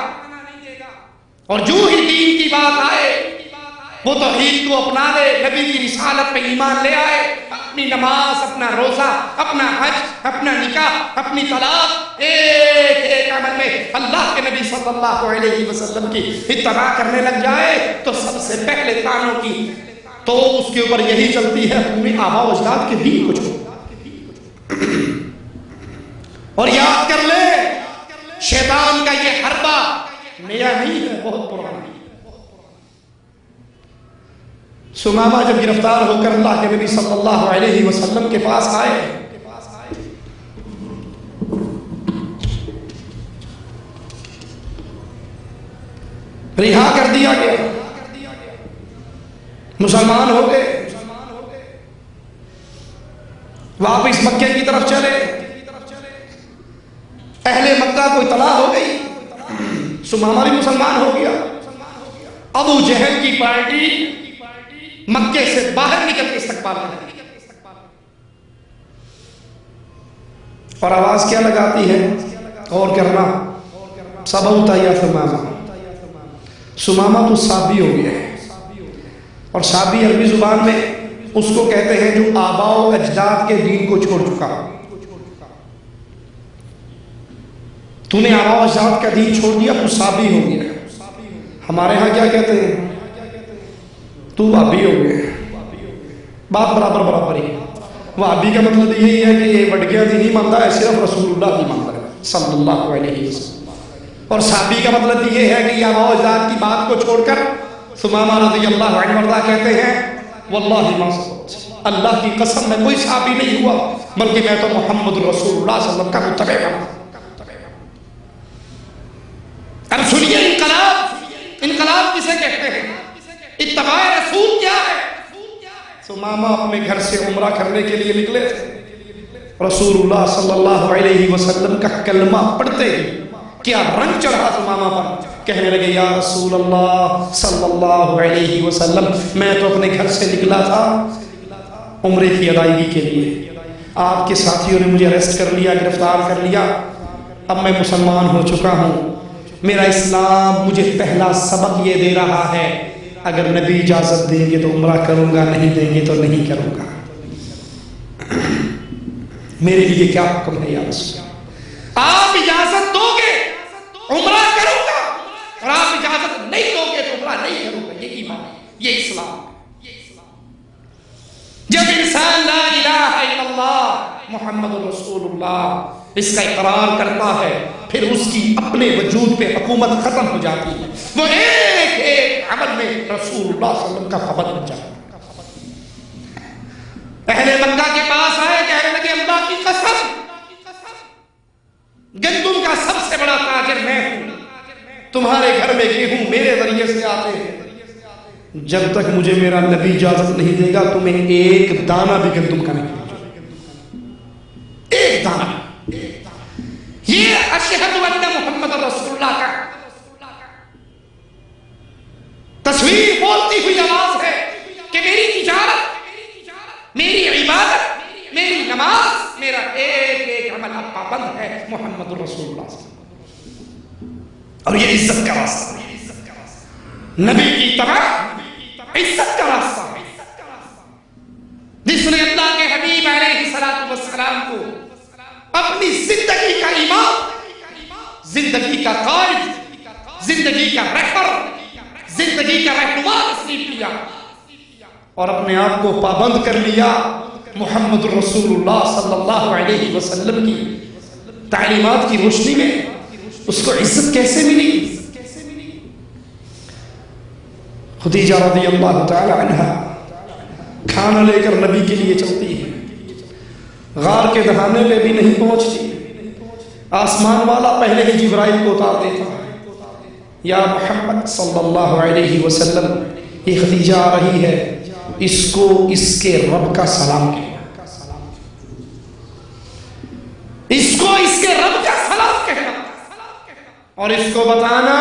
اور جو ہی دین کی بات آئے وہ توحید کو اپنا لے، نبی کی رسالت پہ ایمان لے آئے، اپنی نماز، اپنا روزہ، اپنا حج، اپنا نکاح، اپنی طلاق، ایک ایک عمل میں اللہ کے نبی صلی اللہ علیہ وسلم کی اتباع کرنے لگ جائے تو سب سے پہلے تانوں کی تو اس کے اوپر یہی چلتی ہے، تمہیں آباء و اجداد کے دین کو چھوڑو۔ اور یاد کر لے شیطان کا یہ حربہ نیا نہیں ہے، بہت پرانا ہے۔ سمامہ جب گرفتار ہو کر اللہ کے نبی صلی اللہ علیہ وسلم کے پاس آئے، رہا کر دیا گیا، مسلمان ہو گئے، واپس مکے کی طرف چلے، اہل مکہ کو اطلاع ہو گئی، سمامہ بھی مسلمان ہو گیا۔ ابو جہل کی پارٹی مکے سے باہر نکل کے استقبال کرتی اور آواز کیا لگاتی ہے؟ اور کرنا سبوتا یا سمامہ، سمامہ تو صابی ہو گیا ہے، اور صابی عربی زبان میں اس کو کہتے ہیں جو آباء و اجداد کے دین کو چھوڑ چکا۔ تو نے آباء و اجداد کا دین چھوڑ دیا تو صابی ہو گیا۔ ہمارے ہاں کیا کہتے ہیں؟ تو وہابی ہو گئے، بات برابر برابر ہی۔ وہابی کا مطلب یہی ہے کہ یہ وڈگیاں دی نہیں مانتا ہے، صرف رسول اللہ کی مانتا ہے صلی اللہ علیہ وسلم، اور صحابی کا مطلب یہ ہے کہ یہ آباء و اجداد کی بات کو چھوڑ کر ثمامہ رضی اللہ عنہ وارضہ کہتے ہیں واللہ ما صبت، اللہ کی قسم میں کوئی صحابی نہیں ہوا بلکہ میں تو محمد رسول اللہ صلی اللہ علیہ وسلم کا متبع بنا۔ اب سنیے انقلاب کسے کہتے ہیں؟ اتباع رسول کیا ہے؟ ثمامہ اپنے گھر سے عمرہ کرنے کے لیے نکلے تھے، رسول اللہ صلی اللہ علیہ وسلم کا کلمہ پڑھتے ہی کیا رنگ چڑھا ثمامہ پر، کہنے لگے یا رسول اللہ صلی اللہ علیہ وسلم میں تو اپنے گھر سے نکلا تھا عمرے کی ادائیگی کے لیے، آپ کے ساتھیوں نے مجھے اریسٹ کر لیا، گرفتار کر لیا، اب میں مسلمان ہو چکا ہوں، میرا اسلام مجھے پہلا سبق یہ دے رہا ہے اگر نبی اجازت دیں گے تو عمرہ کروں گا، نہیں دیں گے تو نہیں کروں گا، میرے لیے کیا حکم ہے یا رسول اللہ؟ آپ اجازت دو گے عمرہ کروں گا، اور آپ اجازت نہیں دو گے تو عمرہ نہیں کروں گا، یہ ایمان ہے، یہ اسلام ہے۔ جب انسان لا الہ الا اللہ محمد رسول اللہ اس کا اقرار کرتا ہے پھر اس کی اپنے وجود پہ حکومت ختم ہو جاتی ہے، وہ ایک ایک عمل میں رسول اللہ صلی اللہ علیہ وسلم کا خبر بن جاتا ہے۔ اہل مکہ کے پاس آئے، کہنے لگے اللہ کی قسم گندم کا سب سے بڑا تاجر میں ہوں، تمہارے گھر میں گیہوں میرے ذریعے سے آتے ہیں، جب تک مجھے میرا نبی اجازت نہیں دے گا تمہیں ایک دانہ بھی گندم کا نہیں، ایک دانہ۔ یہ اشہد ان محمد رسول اللہ کا تصویر بولتی ہوئی آواز ہے کہ میری تجارت، میری عبادت، میری نماز، میرا ایک ایک عمل پابند ہے محمد رسول اللہ صلی اللہ علیہ وسلم۔ اور یہ عزت کا راستہ ہے، نبی کی اتباع عزت کا راستہ ہے، جس نے اللہ کے حبیب علیہ الصلوۃ والسلام کو اپنی زندگی کا امام، زندگی کا قائد، زندگی کا رہبر، زندگی کا رہنما تسلیم کیا اور اپنے آپ کو پابند کر لیا محمد رسول اللہ صلی اللہ علیہ وسلم کی تعلیمات کی روشنی میں۔ اس کو عزت کیسے ملی؟ خدیجہ رضی اللہ تعالی عنہا کھانا لے کر نبی کے لیے چلتی ہے، غار کے دہانے پہ بھی نہیں پہنچتی، آسمان والا پہلے ہی جبرائیل کو اتار دیتا، یا محمد صلی اللہ علیہ وسلم یہ خدیجہ آ رہی ہے، اس کو اس کے رب کا سلام کہنا، اس کو اس کے رب کا سلام کہنا، اور اس کو بتانا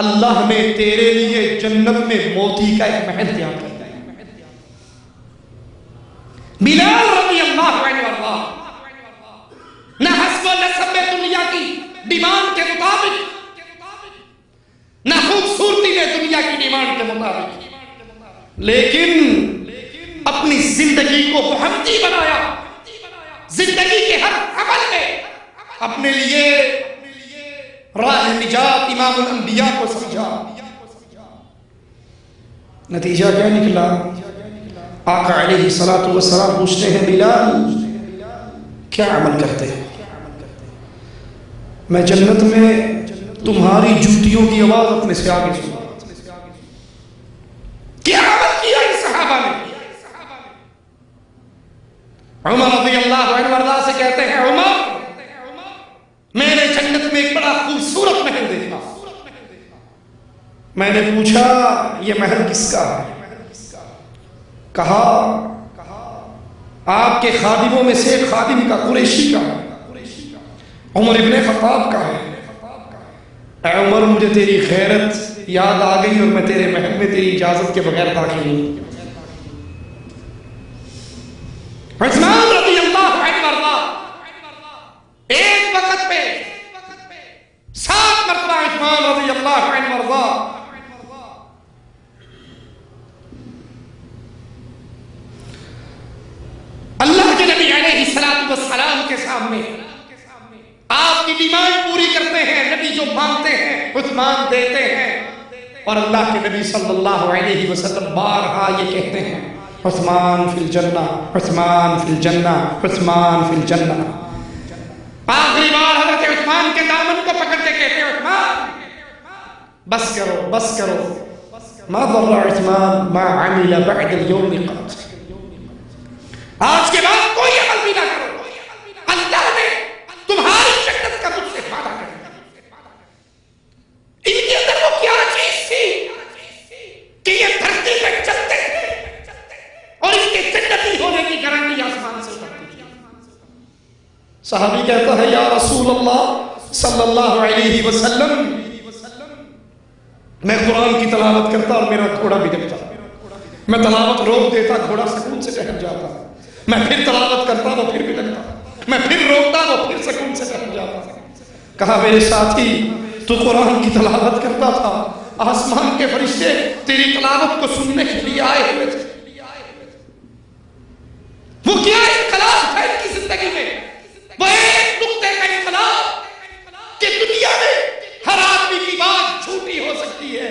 اللہ نے تیرے لیے جنت میں موتی کا ایک محل تیار کیا۔ بلال رضی اللہ عنہ نہ حسب و نسب میں دنیا کی ڈیمانڈ کے مطابق، نہ خوبصورتی میں دنیا کی ڈیمانڈ کے مطابق، لیکن اپنی زندگی کو محمدی بنایا، زندگی کے ہر عمل میں اپنے لیے راہ نجات امام الانبیاء کو سمجھا۔ نتیجہ کیا نکلا؟ آقا علیہ الصلوۃ والسلام پوچھتے ہیں بلال کیا عمل کرتے ہیں؟ میں جنت میں تمہاری جوتیوں کی آواز اپنے سے آگے سنا۔ کیا عمل کیا ان صحابہ نے؟ عمر رضی اللہ عنہ وارضا سے کہتے ہیں عمر میں نے جنت میں ایک بڑا خوبصورت محل دیکھا، میں نے پوچھا یہ محل کس کا ہے؟ کہا آپ کے خادموں میں سے ایک خادم کا، قریشی کا، عمر ابن خطاب کا ہے۔ اے عمر مجھے تیری غیرت یاد آ گئی اور میں تیرے محل میں تیری اجازت کے بغیر داخل نہیں۔ عثمان رضی اللہ عنہ وارضا ایک وقت پہ 7 مرتبہ عثمان رضی اللہ عنہ وارضا اللہ کے نبی علیہ الصلوۃ والسلام کے سامنے آپ کی ڈیمانڈ پوری کرتے ہیں، نبی جو مانگتے ہیں عثمان دیتے ہیں، اور اللہ کے نبی صلی اللہ علیہ وسلم بارہا یہ کہتے ہیں عثمان فی الجنہ، عثمان فی الجنہ، عثمان فی الجنہ۔ آخری بار حضرت عثمان کے دامن کو پکڑ کے کہتے ہیں عثمان بس کرو بس کرو، ما ضر عثمان ما عمل بعد اليوم قط، آج کے بعد کوئی عمل بھی نہ کرو، اللہ نے تمہاری جنت کا مجھ سے وعدہ کر دیا۔ ان کے اندر وہ کیا چیز تھی کہ یہ دھرتی پہ چلتے تھے اور ان کے جنتی ہونے کی گارنٹی آسمان سے اترتی تھی۔ صحابی کہتا ہے یا رسول اللہ صلی اللہ علیہ وسلم میں قرآن کی تلاوت کرتا اور میرا گھوڑا بھی دکھتا، میں تلاوت روک دیتا گھوڑا سکون سے ٹہل جاتا، میں پھر تلاوت کرتا وہ پھر بھی لگتا، میں پھر روکتا وہ پھر سکون سے ٹہل جاتا۔ کہا میرے ساتھی تو قرآن کی تلاوت کرتا تھا، آسمان کے فرشتے تیری تلاوت کو سننے کے لیے آئے ہوئے تھے، وہ کیا انقلاب ہے ان کی زندگی میں؟ وہ ایک نقطے کا انقلاب کہ دنیا میں ہر آدمی کی بات جھوٹی ہو سکتی ہے،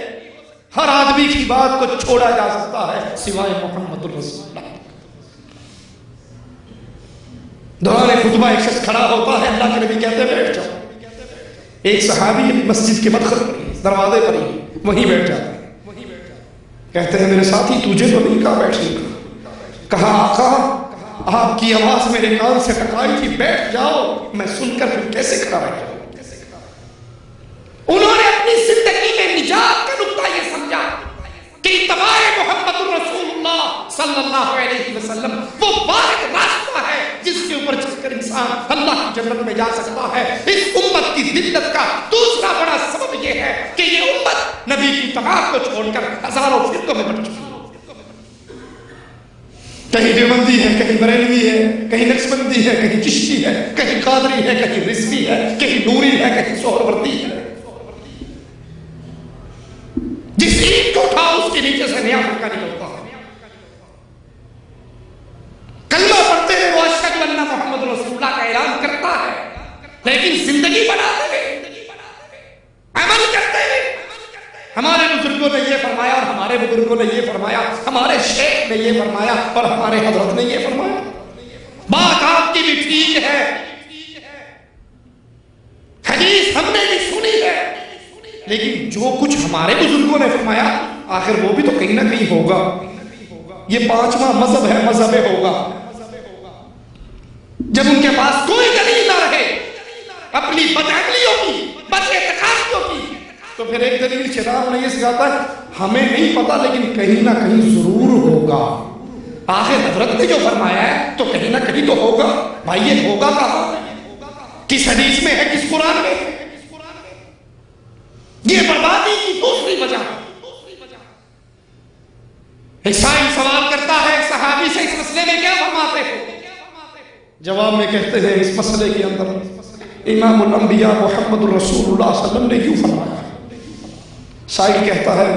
ہر آدمی کی بات کو چھوڑا جا سکتا ہے سوائے محمد الرسول اللہ۔ دوران خطبہ ایک شخص کھڑا ہوتا ہے، اللہ کے نبی کہتے ہیں بیٹھ جاؤ، ایک صحابی مسجد کے مدخل پر دروازے پر ہی وہیں بیٹھ جاتا ہے، کہتے ہیں میرے ساتھی تجھے تو نہیں کہا بیٹھنے کا، کہا آقا آپ کی آواز میرے کان سے ٹکرائی تھی، بیٹھ جاؤ، میں سن کر پھر کیسے کھڑا بیٹھا۔ انہوں نے اپنی اللہ صلی اللہ علیہ وسلم وہ واحد راستہ ہے جس کے اوپر چل کر انسان اللہ کی جنت میں جا سکتا ہے۔ اس امت کی ذلت کا دوسرا بڑا سبب یہ ہے کہ یہ امت نبی کی اتباع کو چھوڑ کر ہزاروں فرقوں میں بٹ چکی ہے۔ کہیں دیوبندی ہے، کہیں بریلوی ہے، کہیں نقشبندی ہے، کہیں چشتی ہے، کہیں قادری ہے، کہیں رضوی ہے، کہیں نوری ہے، کہیں سہروردی ہے۔ جس اینٹ کو اٹھاؤ اس کے نیچے سے نیا فرقہ نکلتا ہے۔ کلمہ پڑھتے ہوئے وہ اشہد ان محمد رسول اللہ کا اعلان کرتا ہے، لیکن زندگی بناتے ہوئے، عمل کرتے ہوئے ہمارے بزرگوں نے یہ فرمایا اور ہمارے بزرگوں نے یہ فرمایا، ہمارے شیخ نے یہ فرمایا اور ہمارے حضرت نے یہ فرمایا۔ بات آپ کی بھی ٹھیک ہے، حدیث ہم نے بھی سنی ہے، لیکن جو کچھ ہمارے بزرگوں نے فرمایا آخر وہ بھی تو کہیں نہ کہیں ہوگا۔ یہ پانچواں مذہب ہے، مذہب ہوگا۔ جب ان کے پاس کوئی دلیل نہ رہے اپنی بدعقلیوں کی، بد اعتقادیوں کی، تو پھر ایک دلیل شیطان نے یہ سکھاتا ہے ہمیں نہیں پتا لیکن کہیں نہ کہیں ضرور ہوگا۔ آخر حضرت نے جو فرمایا ہے تو کہیں نہ کہیں تو ہوگا۔ بھائی یہ ہوگا کہاں؟ کس حدیث میں ہے، کس قرآن میں؟ یہ بربادی کی دوسری وجہ۔ ایک سائل سوال کرتا ہے ایک صحابی سے اس مسئلے میں کیا فرماتے ہو؟ جواب میں کہتے ہیں اس مسئلے کے اندر امام الانبیاء محمد رسول اللہ صلی اللہ علیہ وسلم نے کیوں فرمایا؟ سائل کہتا ہے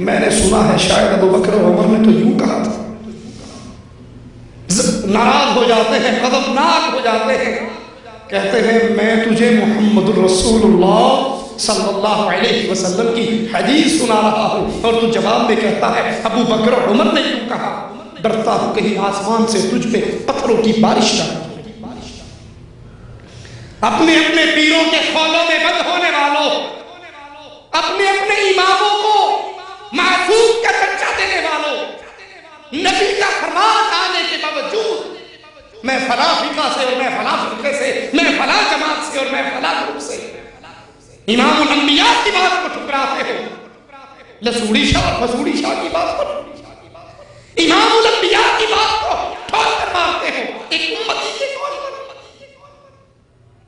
میں نے سنا ہے شاید ابو بکر و عمر نے تو یوں کہا تھا۔ ناراض ہو جاتے ہیں، غضبناک ہو جاتے ہیں، کہتے ہیں میں تجھے محمد رسول اللہ صلی اللہ علیہ وسلم کی حدیث سنا رہا ہوں اور تو جواب میں کہتا ہے ابو بکر و عمر نے کیوں کہا؟ ڈرتا ہوں کہیں آسمان سے تجھ پہ پتھروں کی بارش نہ ہو۔ اپنے اپنے پیروں کے خولوں میں بند ہونے والوں، اپنے اپنے اماموں کو معصوم کا درجہ دینے والوں، نبی کا فرمان آنے کے باوجود میں فلاں فرقہ سے اور میں فلاں فرقے سے، میں فلاں جماعت سے اور میں فلاں گروپ سے، امام الانبیاء کی بات کو ٹھکراتے ہو، لسوڑی شاہ اور فسوڑی شاہ کی بات پر، امام الانبیاء کی بات کو ٹھوک کر مارتے ہو ایک امتی کے طور پر۔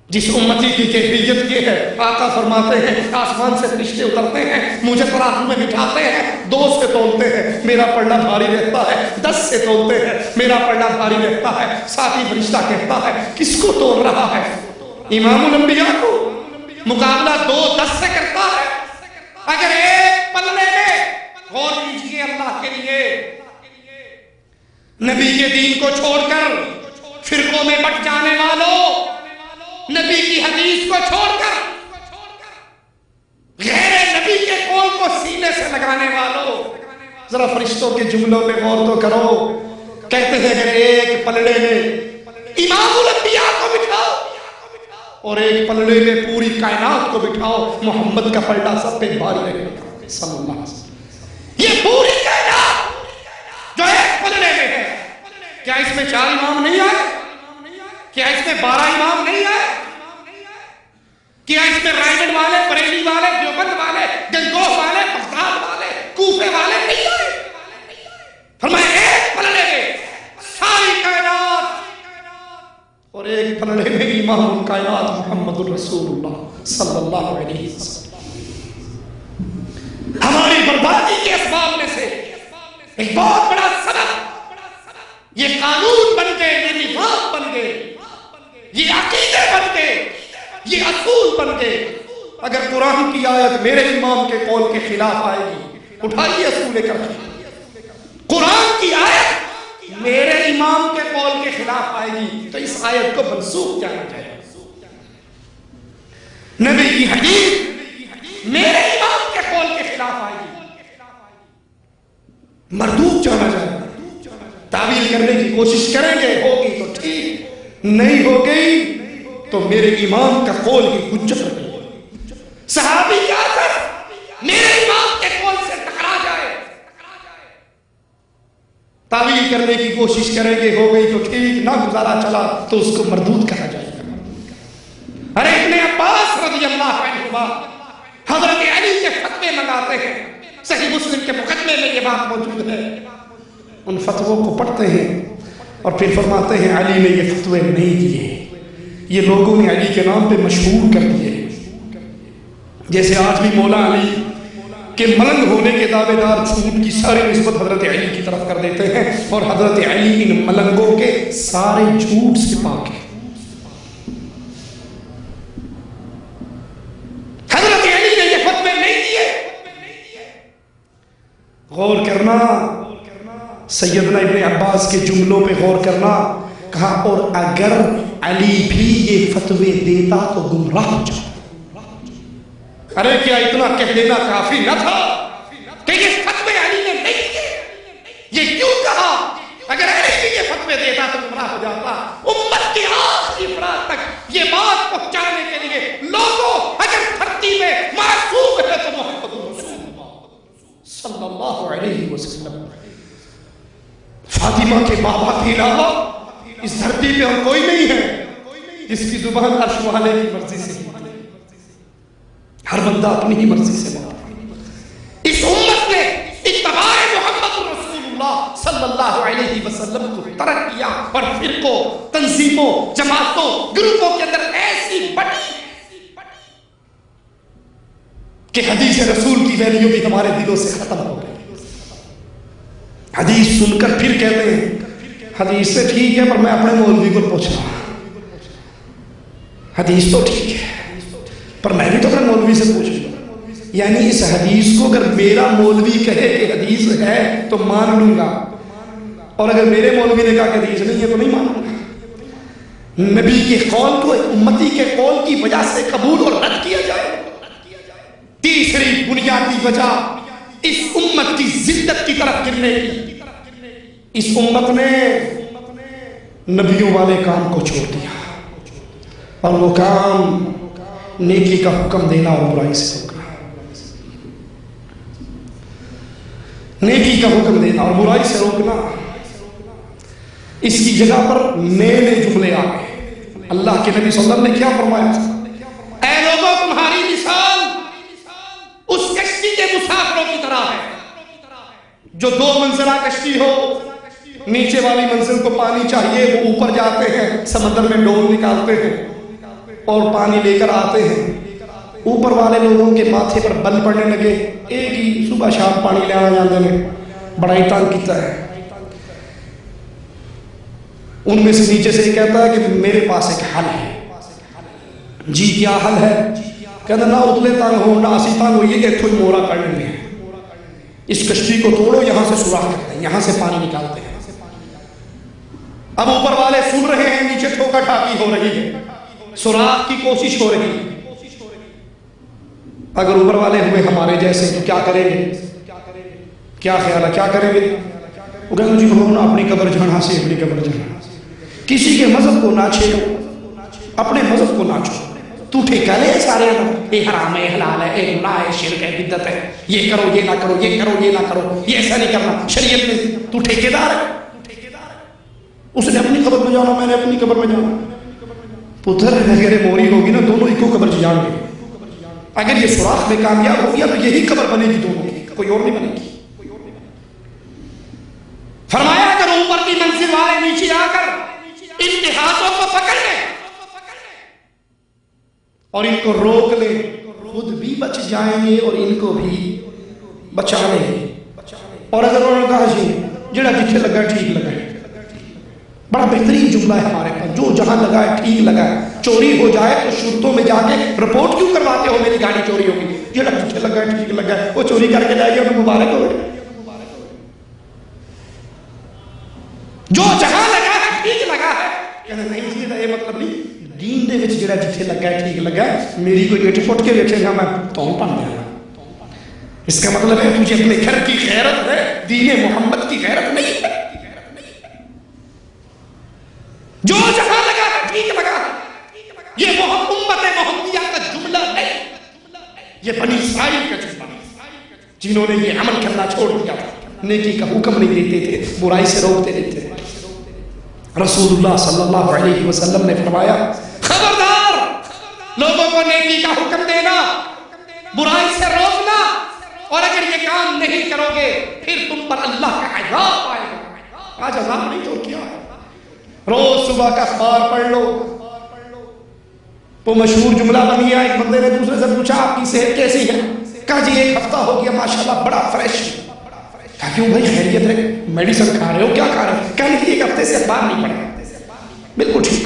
جس امتی کی کیفیت یہ ہے آقا فرماتے ہیں آسمان سے فرشتے اترتے ہیں، مجھے ترازو میں بٹھاتے ہیں، 2 سے تولتے ہیں میرا پڑھنا بھاری رہتا ہے، 10 سے تولتے ہیں میرا پڑھنا بھاری رہتا ہے۔ ساتھی فرشتہ کہتا ہے کس کو تول رہا ہے؟ امام الانبیاء کو۔ مقابلہ 2 10 سے کرتا ہے۔ اگر ایک پلڑے میں غور کیجئے اللہ کے لیے، نبی کے دین کو چھوڑ کر فرقوں میں بٹ جانے والوں، نبی کی حدیث کو چھوڑ کر غیر نبی کے قول کو سینے سے لگانے والوں، ذرا فرشتوں کے جملوں پہ غور تو کرو۔ کہتے ہیں اگر ایک پلڑے میں امام الانبیاء کو بٹھاؤ اور ایک پلڑے میں پوری کائنات کو بٹھاؤ، محمد کا پلڑا سب پہ بھاری رہے گا صلی اللہ علیہ وسلم۔ یہ پوری کائنات جو ایک پلڑے میں ہے، کیا اس میں 4 امام نہیں آئے؟ کیا اس میں 12 امام نہیں آئے؟ کیا اس میں رائگڑ والے، بریلی والے، دیوبند والے، گنگوہ والے، بغداد والے، کوفے والے نہیں آئے؟ فرمایا ایک پلڑے میں ساری کائنات اور ایک پلڑے میں امام الکائنات محمد رسول اللہ صلی اللہ علیہ وسلم۔ ہماری بربادی کے اسباب میں سے ایک بہت بڑا سبب یہ قانون بن گئے، یہ نظام بن گئے، یہ عقیدے بن گئے، یہ اصول بن گئے۔ اگر قرآن کی آیت میرے امام کے قول کے خلاف آئے گی، اٹھائیے اصول کر، قرآن کی آیت میرے امام کے قول کے خلاف آئے گی تو اس آیت کو منسوخ جانا جائے گا۔ نبی کی حدیث میرے امام کے قول کے خلاف آئے گی، مردود جانا جائے گا۔ تعویل کرنے کی کوشش کریں گے، ہوگی تو ٹھیک، نہیں ہو گئی تو میرے امام کا قول کی حجت رہے گی۔ صحابی کا اثر میرے امام کے قول سے ٹکرا جائے، تعویل کرنے کی کوشش کریں گے، ہو گئی تو ٹھیک، نہ گزارا چلا تو اس کو مردود کہا جائے گا۔ ارے ابن عباس رضی اللہ عنہما حضرت علی کے فتوے منگاتے ہیں، صحیح مسلم کے مقدمے میں یہ بات موجود ہے۔ ان فتووں کو پڑھتے ہیں اور پھر فرماتے ہیں علی نے یہ فتوے نہیں دیے، یہ لوگوں نے علی کے نام پہ مشہور کر دیے۔ جیسے آج بھی مولا علی کہ ملنگ ہونے کے دعوے دار جھوٹ کی ساری نسبت حضرت علی کی طرف کر دیتے ہیں، اور حضرت علی ان ملنگوں کے سارے جھوٹ سے پاک ہے۔ حضرت علی نے یہ فتوے نہیں دیے۔ غور کرنا، سیدنا ابن عباس کے جملوں پہ غور کرنا، کہا اور اگر علی بھی یہ فتوے دیتا تو گمراہ ہو جاتا۔ ارے کیا اتنا کہہ دینا کافی نہ تھا کہ یہ فتوے علی نے نہیں دیے؟ یہ کیوں کہا؟ اگر علی بھی یہ فتوے دیتا تو گمراہ ہو جاتا۔ امت کی آخری افراد تک یہ بات پہنچانے کے لیے لوگوں اگر دھرتی میں معصوم ہے تو محمد رسول اللہ صلی اللہ علیہ وسلم۔ فاطمہ کے بابا کے علاوہ اس دھرتی پہ اور کوئی نہیں ہے جس کی زبان عرش والے کی مرضی سے، ہر بندہ اپنی ہی مرضی سے بولتا۔ اس امت نے اتباع محمد رسول اللہ صلی اللہ علیہ وسلم کو ترک کیا اور فرقوں، تنظیموں، جماعتوں، گروپوں کے اندر ایسی بڑی کہ حدیث رسول کی ویلیو بھی ہمارے دلوں سے ختم ہو گئی۔ حدیث سن کر پھر کہتے ہیں حدیث سے ٹھیک ہے پر میں اپنے مولوی کو پوچھ رہا ہوں، حدیث تو ٹھیک ہے پر میں بھی تو اپنے مولوی سے پوچھ لوں۔ یعنی اس حدیث کو اگر میرا مولوی کہے کہ حدیث ہے تو مان لوں گا، اور اگر میرے مولوی نے کہا کہ حدیث نہیں ہے تو نہیں مانوں گا۔ نبی کے قول کو امتی کے قول کی وجہ سے قبول اور رد کیا جائے۔ تیسری بنیادی وجہ اس امت کی زدت کی طرف گرنے کی، اس امت نے نبیوں والے کام کو چھوڑ دیا، اور وہ کام نیکی کا حکم دینا اور برائی سے روکنا، نیکی کا حکم دینا اور برائی سے روکنا۔ اس کی جگہ پر نئے نئے جملے آ گئے۔ اللہ کے نبی صلی اللہ علیہ وسلم نے کیا فرمایا؟ اے لوگوں تمہاری مثال اس کشتی کے مسافروں کی طرح ہے جو دو منزلہ کشتی ہو، نیچے والی منزل کو پانی چاہیے، وہ اوپر جاتے ہیں، سمندر میں ڈول نکالتے ہیں اور پانی لے کر آتے ہیں۔ اوپر والے لوگوں کے ماتھے پر بل پڑنے لگے، ایک ہی صبح شام پانی لے آنا جاندے نے، بڑا ہی تنگ کیتا ہے۔ ان میں سے نیچے سے یہ کہتا ہے کہ میرے پاس ایک حل ہے۔ جی کیا حل ہے؟ کہتا نہ اتلے تنگ ہو نہ اسی تنگ ہو، یہ کہ تھوڑی مورا کر لیں گے، اس کشتی کو توڑو، یہاں سے سوراخ کرتے ہیں، یہاں سے پانی نکالتے ہیں۔ اب اوپر والے سن رہے ہیں، نیچے ٹھوکا ٹھاکی ہو رہی ہے، سوراخ کی کوشش ہو رہی ہے۔ اگر اوپر والے ہوئے ہمارے جیسے تو کیا کریں گے؟ کیا خیال ہے کیا کریں گے؟ وہ کہتے ہیں جی ہم اپنی قبر جانا سے اپنی قبر جانا، کسی کے مذہب کو نہ چھیڑو، اپنے مذہب کو نہ چھوڑو، تو ٹھیکہ لے سارے یہ حرام ہے، حلال ہے، یہ گناہ ہے، شرک ہے، بدعت ہے، یہ کرو یہ نہ کرو، یہ کرو یہ نہ کرو، یہ ایسا نہیں کرنا شریعت میں، تو ٹھیکیدار ہے۔ اس نے اپنی قبر میں جانا، میں نے اپنی قبر میں جانا، پتر اگر موری ہوگی نا دونوں ایک قبر سے جان گے۔ اگر یہ سوراخ میں کامیاب ہو گیا تو یہی قبر بنے گی دونوں کی، کوئی اور نہیں بنے گی۔ فرمایا اگر اوپر کی منزل والے نیچے آ کر اتحادوں کو پکڑ لیں اور ان کو روک لیں، خود بھی بچ جائیں گے اور ان کو بھی بچا لیں گے۔ اور اگر انہوں نے کہا جی جڑا جتھے لگا ٹھیک لگا ہے، بڑا بہترین جملہ ہے ہمارے پاس، جو جہاں لگا ہے ٹھیک لگا ہے، چوری ہو جائے تو شرطوں میں جا کے رپورٹ کیوں کرواتے ہو میری گاڑی چوری ہوگی، جڑا جتھے لگا ہے ٹھیک لگا ہے، وہ چوری کر کے جائے گا تو مبارک ہو گئے۔ جو جہاں لگا ہے ٹھیک لگا ہے، کہنا نہیں جی یہ مطلب نہیں، دین دے وچ جڑا جتھے لگا ہے ٹھیک لگا ہے، میری کوئی اٹھ پٹ کے ویکھے گا میں تو پن جانا، اس کا مطلب ہے تجھے اپنے گھر کی غیرت ہے، دین محمد کی غیرت نہیں ہے۔ جو جہاں لگا ہے ٹھیک لگا ہے، یہ امت محمدیہ کا جملہ نہیں، یہ بنی اسرائیل کا جملہ، جنہوں نے یہ عمل کرنا چھوڑ دیا تھا، نیکی کا حکم نہیں دیتے تھے، برائی سے روکتے رہتے تھے۔ رسول اللہ صلی اللہ علیہ وسلم نے فرمایا خبردار لوگوں کو نیکی کا حکم دینا، برائی سے روکنا، اور اگر یہ کام نہیں کرو گے پھر تم پر اللہ کا عذاب آئے گا۔ آج عذاب نہیں تو کیا ہے؟ روز صبح کا اخبار پڑھ لو. وہ مشہور جملہ بن گیا, ایک بندے نے دوسرے سے پوچھا آپ کی صحت کیسی ہے؟ کہا جی 1 ہفتہ ہو گیا ماشاءاللہ بڑا فریش. کہا کیوں بھائی خیریت ہے؟ میڈیسن کھا رہے ہو؟ کیا کھا رہے ہو؟ کہا کہ 1 ہفتے سے اخبار نہیں پڑھا. بالکل ٹھیک,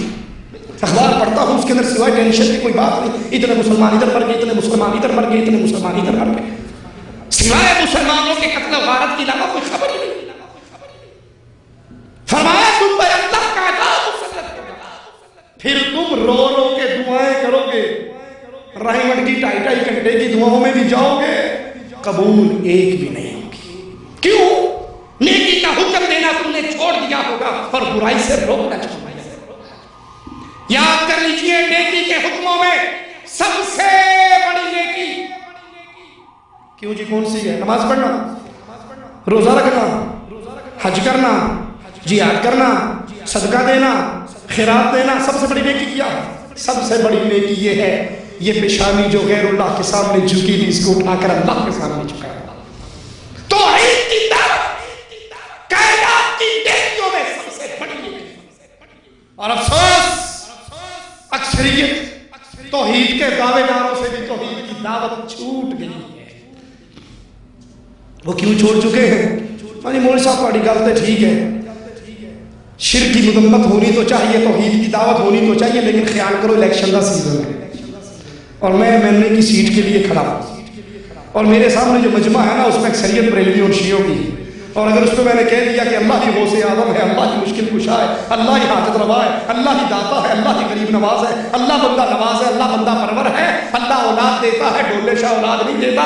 اخبار پڑھتا ہوں, اس کے اندر سوائے ٹینشن کی کوئی بات نہیں. اتنے مسلمان ادھر مر گئے, اتنے مسلمان ادھر مر گئے, اتنے مسلمان ادھر مر گئے, سوائے مسلمانوں کے قتل و غارت کے علاوہ کوئی خبر ہی نہیں. فرمایا تم پر اللہ کا عذاب مسلط ہوگا, پھر تم رو رو کے دعائیں کرو گے, رحمت کی 2.5 گھنٹے کی دعاؤں میں بھی جاؤ گے, قبول ایک بھی نہیں ہوگی. کیوں؟ نیکی کا حکم دینا تم نے چھوڑ دیا ہوگا اور برائی سے روکنا چھوڑا. یاد کر لیجئے نیکی کے حکموں میں سب سے بڑی نیکی کیوں جی کون سی ہے؟ نماز پڑھنا, روزہ رکھنا, حج کرنا, جہاد کرنا, صدقہ دینا, خیرات دینا. سب سے بڑی نیکی کیا ہے؟ سب سے بڑی نیکی یہ ہے, یہ پیشانی جو غیر اللہ کے سامنے جھکی تھی اس کو اٹھا کر اللہ کے سامنے جھکا. توحید کی دعوت کائنات کی نیکیوں میں سب سے بڑی نیکی. اور افسوس اکثریت توحید کے دعوے داروں سے بھی توحید کی دعوت چھوٹ گئی ہے. وہ کیوں چھوڑ چکے ہیں؟ مانی مولوی صاحب بڑی گل تو ٹھیک ہے, شرک کی مذمت ہونی تو چاہیے, توحید کی دعوت ہونی تو چاہیے, لیکن خیال کرو الیکشن کا سیزن ہے اور میں ایم این اے کی سیٹ کے لیے کھڑا ہوں اور میرے سامنے جو مجمع ہے نا اس میں اکثریت بریلوی اور شیعوں کی, اور اگر اس کو میں نے کہہ دیا کہ اللہ ہی غوث اعظم ہے, اللہ ہی مشکل کشا ہے, اللہ ہی حاجت روا ہے, اللہ ہی داتا ہے, اللہ ہی غریب نواز ہے, اللہ بندہ نواز ہے, اللہ بندہ پرور ہے, اللہ اولاد دیتا ہے, ڈولے شاہ اولاد نہیں دیتا,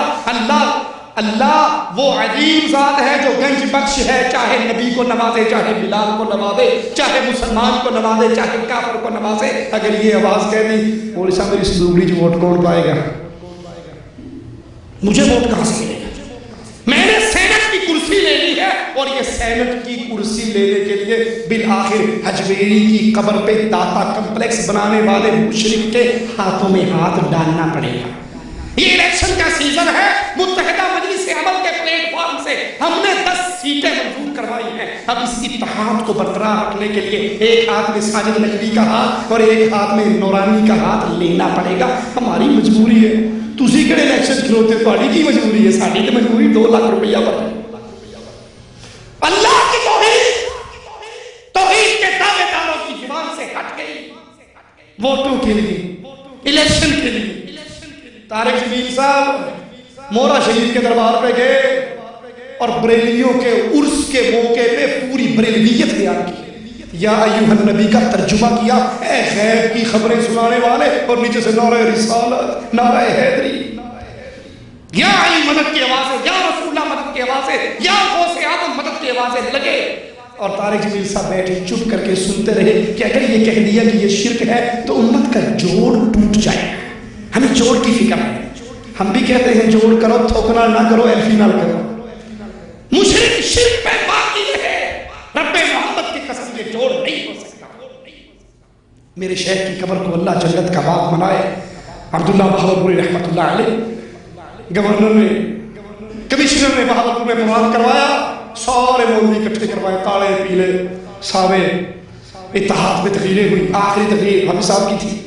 اللہ وہ عظیم ذات ہے جو گنج بخش ہے, چاہے نبی کو نوازے, چاہے بلال کو نوازے, چاہے مسلمان کو نوازے, چاہے کافر کو نوازے. اگر یہ آواز کہہ دی مولوی صاحب میری سدوگڑی جو ووٹ کون پائے گا, مجھے ووٹ کہاں سے ملے گا؟ میں نے سینٹ کی کرسی لے لی ہے اور یہ سینٹ کی کرسی لینے کے لیے بالآخر حجویری کی قبر پہ داتا کمپلیکس بنانے والے مشرک کے ہاتھوں میں ہاتھ ڈالنا پڑے گا. یہ الیکشن کا سیزن ہے, متحدہ مجلس عمل کے پلیٹ فارم سے ہم نے 10 سیٹیں منظور کروائی ہیں. اب اس اتحاد کو برقرار رکھنے کے لیے ایک ہاتھ میں ساجد نقوی کا ہاتھ اور ایک ہاتھ میں نورانی کا ہاتھ لینا پڑے گا. ہماری مجبوری ہے, تسی کڑے الیکشن کھلوتے تھوڑی کی مجبوری ہے, ساڈی تے مجبوری 2 لاکھ روپیہ پر اللہ کی توحید کے دعوے داروں کی زبان سے ہٹ گئی ووٹوں کے لیے, الیکشن کے لیے. طارق جمیل صاحب مورا شریف کے دربار پہ گئے اور بریلویوں کے عرس کے موقع پہ پوری بریلویت بیان کی. یا ایوہ النبی کا ترجمہ کیا, اے غیب کی خبریں سنانے والے, اور نیچے سے نعرہ رسالت, نعرہ حیدری, یا علی مدد کی آوازیں, یا رسول اللہ مدد کی آوازیں, یا غوث اعظم مدد کی آوازیں لگے. اور طارق جمیل صاحب بیٹھے چپ کر کے سنتے رہے کہ اگر یہ کہہ دیا کہ یہ شرک ہے تو امت کا جوڑ ٹوٹ جائے. ہمیں جوڑ کی فکر ہے, ہم بھی کہتے ہیں جوڑ کرو, تھوکنا نہ کرو, ایلفی نہ کرو. مشرک شرک پہ باقی رہے, رب محمد کی قسم یہ جوڑ نہیں ہو سکتا. میرے شیخ کی قبر کو اللہ جنت کا باغ بنائے. عبداللہ بہاولپوری رحمۃ اللہ علیہ, گورنر نے, کمشنر نے بہاولپور میں پروگرام کروایا, سارے مولوی اکٹھے کروائے, کالے پیلے ساوے, اتحاد میں تقریریں ہوئی. آخری تقریر حافظ صاحب کی تھی,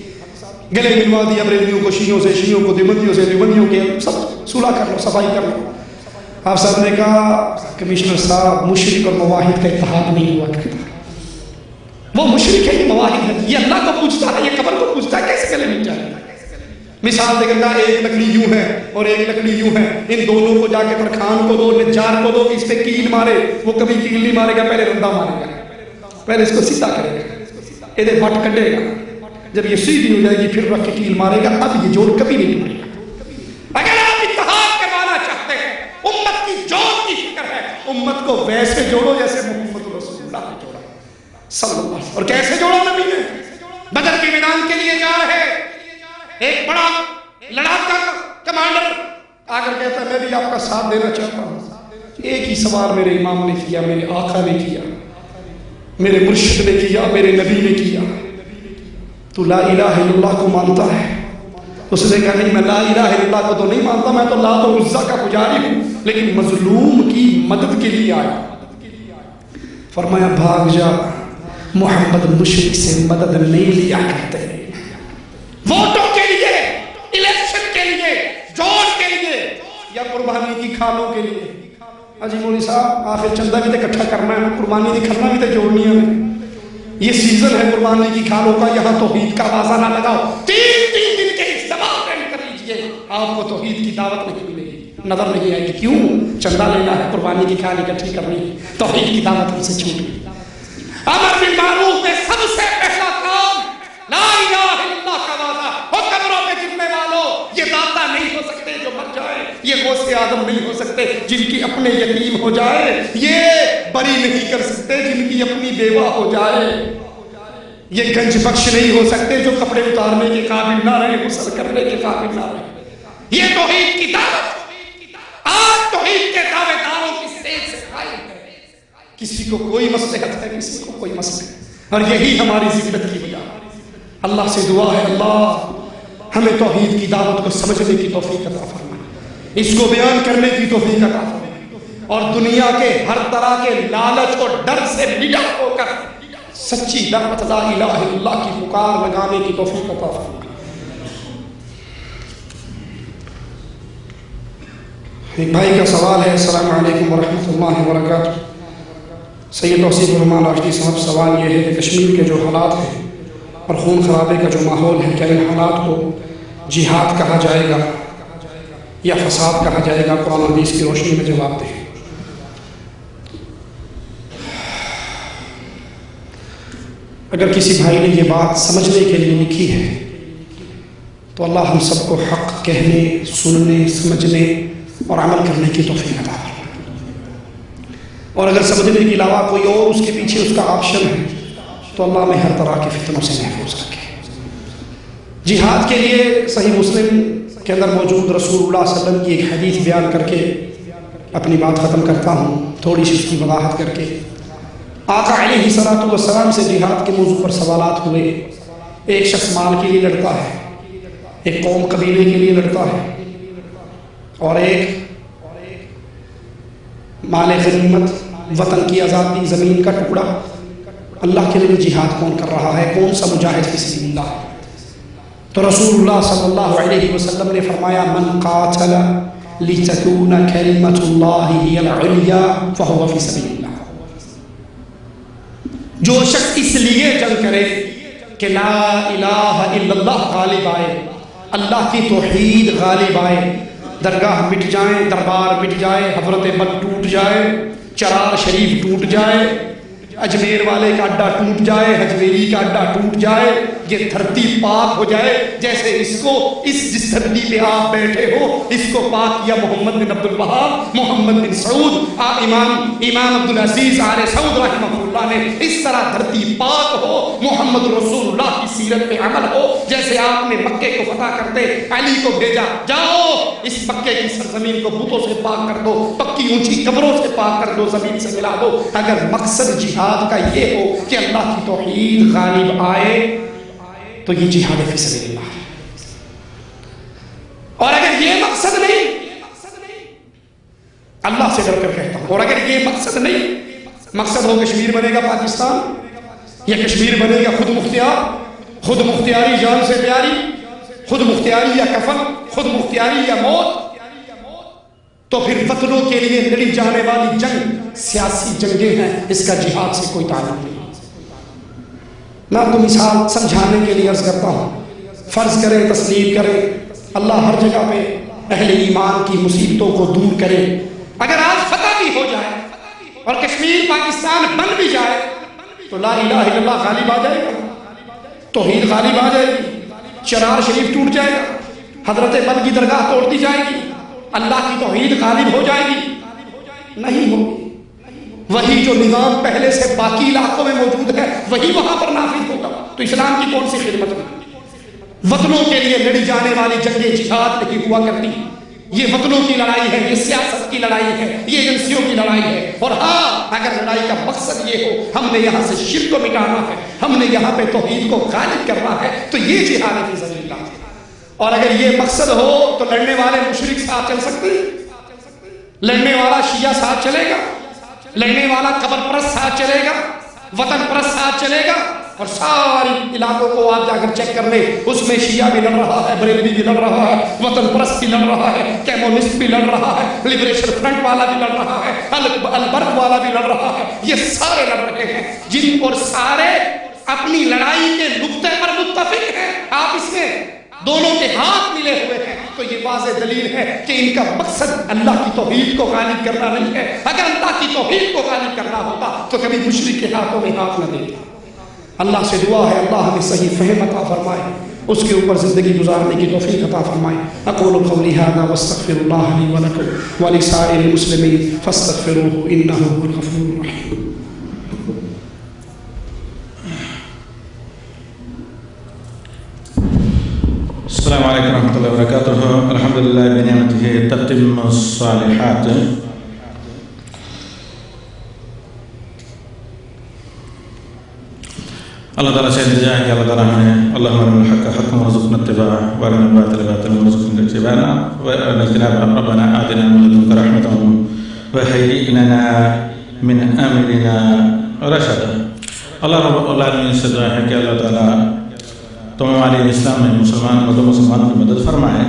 گلے ملوا دیا بریلویوں کو شیعوں سے, شیعوں کو دیوبندیوں سے, دیوبندیوں کے سب صلح کر لو, صفائی کر لو. آپ صاحب نے کہا کمشنر صاحب مشرک اور مواحد کا اتحاد نہیں ہوا کرتا, وہ مشرک ہے, یہ مواحد ہے, یہ اللہ کو پوچھتا ہے, یہ قبر کو پوچھتا ہے, کیسے گلے مل جائے. مثال دے کر کہا ایک لکڑی یوں ہے اور ایک لکڑی یوں ہے, ان دونوں کو جا کے ترخان کو دو, نجار کو دو, اس پہ کیل مارے. وہ کبھی کیل نہیں مارے گا, پہلے رندہ مارے گا, پہلے اس کو سیدھا کرے گا, ادھر بٹ کڈے گا, جب یہ سیدھی ہو جائے گی پھر رکھ کے کیل مارے گا. اب یہ جوڑ کبھی نہیں ٹوٹے گا. اگر آپ اتحاد کروانا چاہتے ہیں, امت کی جوڑ کی فکر ہے, امت کو ویسے جوڑو جیسے محمد رسول اللہ نے جوڑا صلی اللہ علیہ وسلم. اور کیسے جوڑا نبی نے؟ بدر کے میدان کے لیے جا رہے, ایک بڑا لڑاکا کمانڈر آ کر کہتا ہے میں بھی آپ کا ساتھ دینا چاہتا ہوں. ایک ہی سوال میرے امام نے کیا, میرے آقا نے کیا, میرے مرشد نے کیا, میرے نبی نے کیا, تو لا الہ الا اللہ کو مانتا ہے؟ اس نے کہا نہیں, میں لا الہ الا اللہ کو تو نہیں مانتا, میں تو لات و عزا کا پجاری ہوں, لیکن مظلوم کی مدد کے لیے آیا. فرمایا بھاگ جا، محمد مشرک سے مدد نہیں لیا کرتے، ووٹوں کے لیے، الیکشن کے لیے، جوڑ کے لیے یا قربانی کی کھالوں کے لیے۔ اجی مولوی صاحب آخر چندہ بھی تو اکٹھا کرنا ہے، قربانی کی کھلنا بھی تو جوڑنی ہے، یہ سیزن ہے قربانی کی کھالوں کا، یہاں توحید کا آوازہ نہ لگاؤ، تین دن کے اجتماع اٹینڈ کر لیجئے، آپ کو توحید کی دعوت نہیں ملے گی، نظر نہیں آئے گی۔ کیوں؟ چندہ لینا ہے، قربانی کی کھال اکٹھی کرنی ہے، توحید کی دعوت ہم سے چھوٹ گئی۔ امر بالمعروف میں سب سے پہلا کام لا الہ الا اللہ کا وعدہ، ہو قبروں میں گرنے والوں، یہ داتا نہیں ہو سکتے جو مر جائے، یہ غوث آدم نہیں ہو سکتے جن کی اپنے یتیم ہو جائے، یہ بری نہیں کر سکتے جن کی اپنی بیوہ ہو جائے، یہ گنج بخش نہیں ہو سکتے جو کپڑے اتارنے کے قابل نہ رہے، غسل کرنے کے قابل نہ رہے۔ یہ توحید کی دعوت آج توحید کے دعوے داروں کی سٹیج سے قائم ہے، کسی کو کوئی مصلحت ہے، کسی کو کوئی مسئلہ ہے، اور یہی ہماری ذلت کی وجہ ہے۔ اللہ سے دعا ہے اللہ ہمیں توحید کی دعوت کو سمجھنے کی توفیق عطا فرمائے، اس کو بیان کرنے کی توفیق عطا فرمائے، اور دنیا کے ہر طرح کے لالچ اور ڈر سے نجات ہو کر سچی دعوت لا الہ الا اللہ کی پکار لگانے کی توفیق عطا فرمائے۔ ایک بھائی کا سوال ہے، السلام علیکم ورحمۃ اللہ وبرکاتہ۔ سید توصیف الرحمان راشدی صاحب، سوال یہ ہے کہ کشمیر کے جو حالات ہیں اور خون خرابے کا جو ماحول ہے، کیا ان حالات کو جہاد کہا جائے گا یا فساد کہا جائے گا؟ قرآن و حدیث کی روشنی میں جواب دیں۔ اگر کسی بھائی نے یہ بات سمجھنے کے لیے لکھی ہے تو اللہ ہم سب کو حق کہنے، سننے، سمجھنے اور عمل کرنے کی توفیق عطا فرمائے، اور اگر سمجھنے کے علاوہ کوئی اور اس کے پیچھے اس کا آپشن ہے تو اللہ میں ہر طرح کے فتنوں سے محفوظ رکھے۔ جہاد کے لیے صحیح مسلم کے اندر موجود رسول اللہ صلی اللہ علیہ وسلم کی ایک حدیث بیان کر کے اپنی بات ختم کرتا ہوں، تھوڑی سی اس کی وضاحت کر کے۔ آقا علیہ الصلوۃ والسلام سے جہاد کے موضوع پر سوالات ہوئے۔ ایک شخص مال کے لیے لڑتا ہے، ایک قوم قبیلے کے لیے لڑتا ہے، اور ایک مال غنیمت، وطن کی آزادی، زمین کا ٹکڑا، اللہ کے لیے جہاد کون کر رہا ہے؟ کون سا مجاہد فی سبیل اللہ ہے؟ تو رسول اللہ صلی اللہ علیہ وسلم نے فرمایا من قاتل لتکون کلمۃ اللہ ہی العلیٰ فہو فی سبیل اللہ۔ جو شخص اس لیے جنگ کرے کہ لا الہ الا اللہ غالب آئے، اللہ کی توحید غالب آئے، درگاہ مٹ جائیں، دربار مٹ جائے، حضرت بت ٹوٹ جائے، چرار شریف ٹوٹ جائے، اجمیر والے کا اڈا ٹوٹ جائے، حجویری کا اڈا ٹوٹ جائے، یہ دھرتی پاک ہو جائے، جیسے جس دھرتی پہ آپ بیٹھے ہو اس کو پاک کیا محمد بن عبد الوہاب، محمد بن سعود، امام عبدالعزیز آل سعود رحمہ اللہ نے، اس طرح دھرتی پاک ہو، محمد رسول اللہ کی سیرت پہ عمل ہو، جیسے آپ نے مکے کو فتح کرتے علی کو بھیجا، جاؤ اس مکے کی سرزمین کو بتوں سے پاک کر دو، پکی اونچی قبروں سے پاک کر دو، زمین سے ملا دو۔ اگر مقصد جہاد کا یہ ہو کہ اللہ کی توحید غالب آئے تو یہ جہاد فی سبیل اللہ ہے، اور اگر یہ مقصد نہیں، اللہ سے ڈر کر کہتا ہوں، اور اگر یہ مقصد نہیں، مقصد ہو کشمیر بنے گا پاکستان یا کشمیر بنے گا خود مختیار، خود مختیاری جان سے پیاری، خود مختیاری یا کفن، خود مختیاری یا موت، تو پھر وطنوں کے لیے لڑی جانے والی جنگ سیاسی جنگیں ہیں، اس کا جہاد سے کوئی تعلق نہیں۔ میں آپ کو مثال سمجھانے کے لیے عرض کرتا ہوں، فرض کریں، تسلیم کریں، اللہ ہر جگہ پہ اہل ایمان کی مصیبتوں کو دور کرے، اگر آج فتح بھی ہو جائے اور کشمیر پاکستان بن بھی جائے تو لا الہ الا اللہ غالب آ جائے گا، توحید غالب آ جائے گی، چرار شریف ٹوٹ جائے گا، حضرت بل کی درگاہ توڑ دی جائے گی، اللہ کی توحید غالب ہو جائے گی؟ نہیں ہوگی۔ وہی جو نظام پہلے سے باقی علاقوں میں موجود ہے وہی وہاں پر نافذ ہوگا، تو اسلام کی کون سی خدمت ہے؟ وطنوں کے لیے لڑی جانے والی جنگیں جہاد نہیں ہوا کرتی، یہ وطنوں کی لڑائی ہے، یہ سیاست کی لڑائی ہے، یہ ایجنسیوں کی لڑائی ہے۔ اور ہاں، اگر لڑائی کا مقصد یہ ہو ہم نے یہاں سے شرک کو مٹانا ہے، ہم نے یہاں پہ توحید کو غالب کرنا ہے، تو یہ جہاد فی سبیل اللہ ہے۔ اور اگر یہ مقصد ہو تو لڑنے والے مشرک ساتھ چل سکتے ہیں؟ لڑنے والا شیعہ ساتھ چلے گا؟ لڑنے والا قبر پرست ساتھ چلے گا، وطن پرست ساتھ چلے گا، اور ساری علاقوں کو آپ جا کر چیک کر لیں، اس میں شیعہ بھی لڑ رہا ہے، بریلوی بھی لڑ رہا ہے، وطن پرست بھی لڑ رہا ہے، کیمونسٹ بھی لڑ رہا ہے، لبریشن فرنٹ والا بھی لڑ رہا ہے، البرق والا بھی لڑ رہا ہے، یہ سارے لڑ رہے ہیں جن اور سارے اپنی لڑائی کے نقطے پر متفق ہیں، آپ اس میں دونوں کے ہاتھ ملے ہوئے ہیں، تو یہ واضح دلیل ہے کہ ان کا مقصد اللہ کی توحید کو غالب کرنا نہیں ہے۔ اگر اللہ کی توحید کو غالب کرنا ہوتا تو کبھی مشرک کے ہاتھوں میں ہاتھ نہ دیتا۔ اللہ سے دعا ہے اللہ ہمیں صحیح فہم عطا فرمائے، اس کے اوپر زندگی گزارنے کی توفیق عطا فرمائے۔ اقول قولی ھذا واستغفر اللہ لی ولکم ولسائر المسلمین فاستغفروہ انہ هو الغفور الرحیم۔ السلام علیکم ورحمۃ اللہ وبرکاتہ۔ الحمدللہ بنعمتہ تتم الصالحات۔ اللہ تعالیٰ سے التجا ہے کہ اللہ تعالیٰ ہمیں اللہم ارنا الحق حقا وارزقنا اتباعہ وارنا الباطل باطلا وارزقنا اجتنابہ وارنا اجتنابہ ربنا آتنا من لدنک رحمة وہیئ لنا من امرنا رشدا۔ اللہ رب العالمین سے دعا ہے کہ اللہ تعالیٰ تمام عالم اسلام میں مسلمانوں کی مدد فرمائے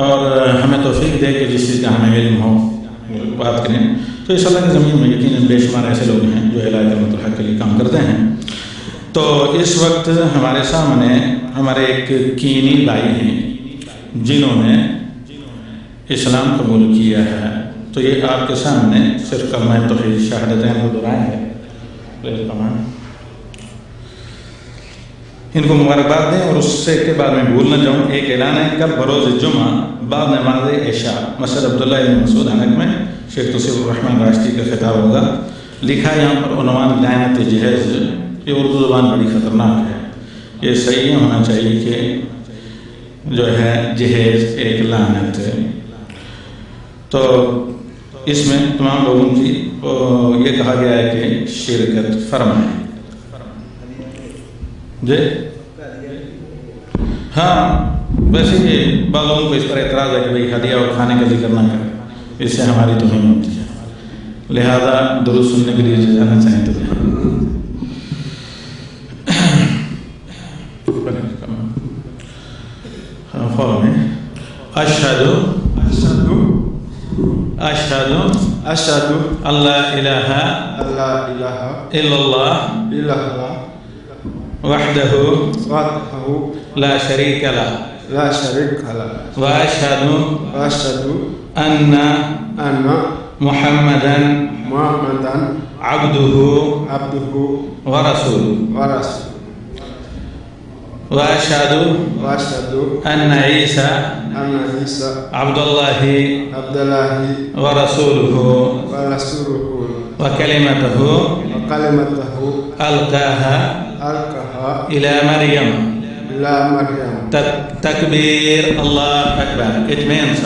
اور ہمیں توفیق دے کہ جس چیز کا ہمیں علم ہو بات کریں۔ تو اس اللہ کی زمین میں یقیناً بے شمار ایسے لوگ ہیں جو اعلاء کلمۃ الحق کے لیے کام کرتے ہیں۔ تو اس وقت ہمارے سامنے ہمارے ایک کینی بھائی ہیں جنہوں نے اسلام قبول کیا ہے، تو یہ آپ کے سامنے صرف کلمہ توحید شہادتین کو دہرائیں گے۔ ان کو مبارکباد دیں اور اس سے کے بعد میں بھول نہ جاؤں، ایک اعلان ہے، کل بروز جمعہ بعد نماز عشاء مسجد عبداللہ بن مسعود حنک میں شیخ توصیف الرحمن راشدی کا خطاب ہوگا۔ لکھا ہے یہاں پر عنوان لعنت جہیز۔ یہ اردو زبان بڑی خطرناک ہے، یہ صحیح ہونا چاہیے کہ جو ہے جہیز ایک لعنت ہے۔ تو اس میں تمام لوگوں کی یہ کہا گیا ہے کہ شرکت فرمائیں۔ جی ہاں، ویسے یہ بعض لوگوں کو اس پر اعتراض ہے کہ بھئی ہدیہ اور کھانے کا ذکر نہ کریں، اس سے ہماری توہین ہوتی ہے، لہذا درود سننے کے لیے جانا چاہیں تو اشہدو اللہ الہ الا اللہ وحدہ لا شریک لہ واشہدو ان محمدن عبدہ ورسولہ واشہدو ان عیسیٰ عبد اللہ ورسولہ وکلمتہ القاہا الى مریم تکبیر اللہ اکبر۔ It means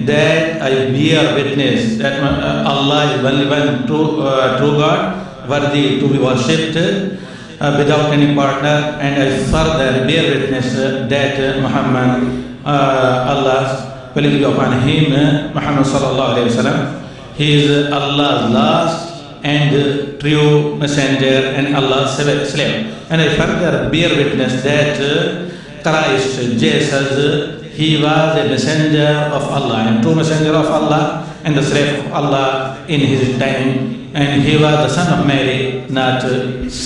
that I bear witness that Allah is only one true God, worthy to be worshipped without any partner, and I further bear witness that Muhammad, Allah's peace be upon him, Muhammad sallallahu alayhi wa sallam, he is Allah's last and true messenger and Allah's slave. And I further bear witness that Christ Jesus, he was a messenger of Allah and true messenger of Allah and the slave of Allah in his time, and he was the son of Mary, not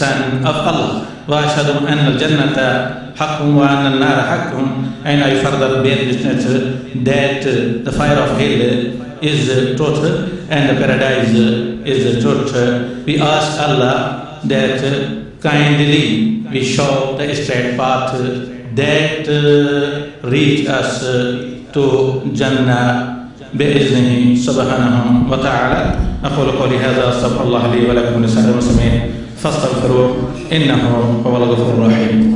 son of Allah. وأشهد أن الجنة حق وأن النار حق. And I further bear witness that the fire of hell is truth and the paradise is truth. We ask Allah that kindly we show the straight path that reach us to Jannah بإذنه سبحانه وتعالى. أقول قولي هذا أستغفر الله لي ولكم ولسائر المسلمين فاستغفروه إنه هو الغفور الرحيم.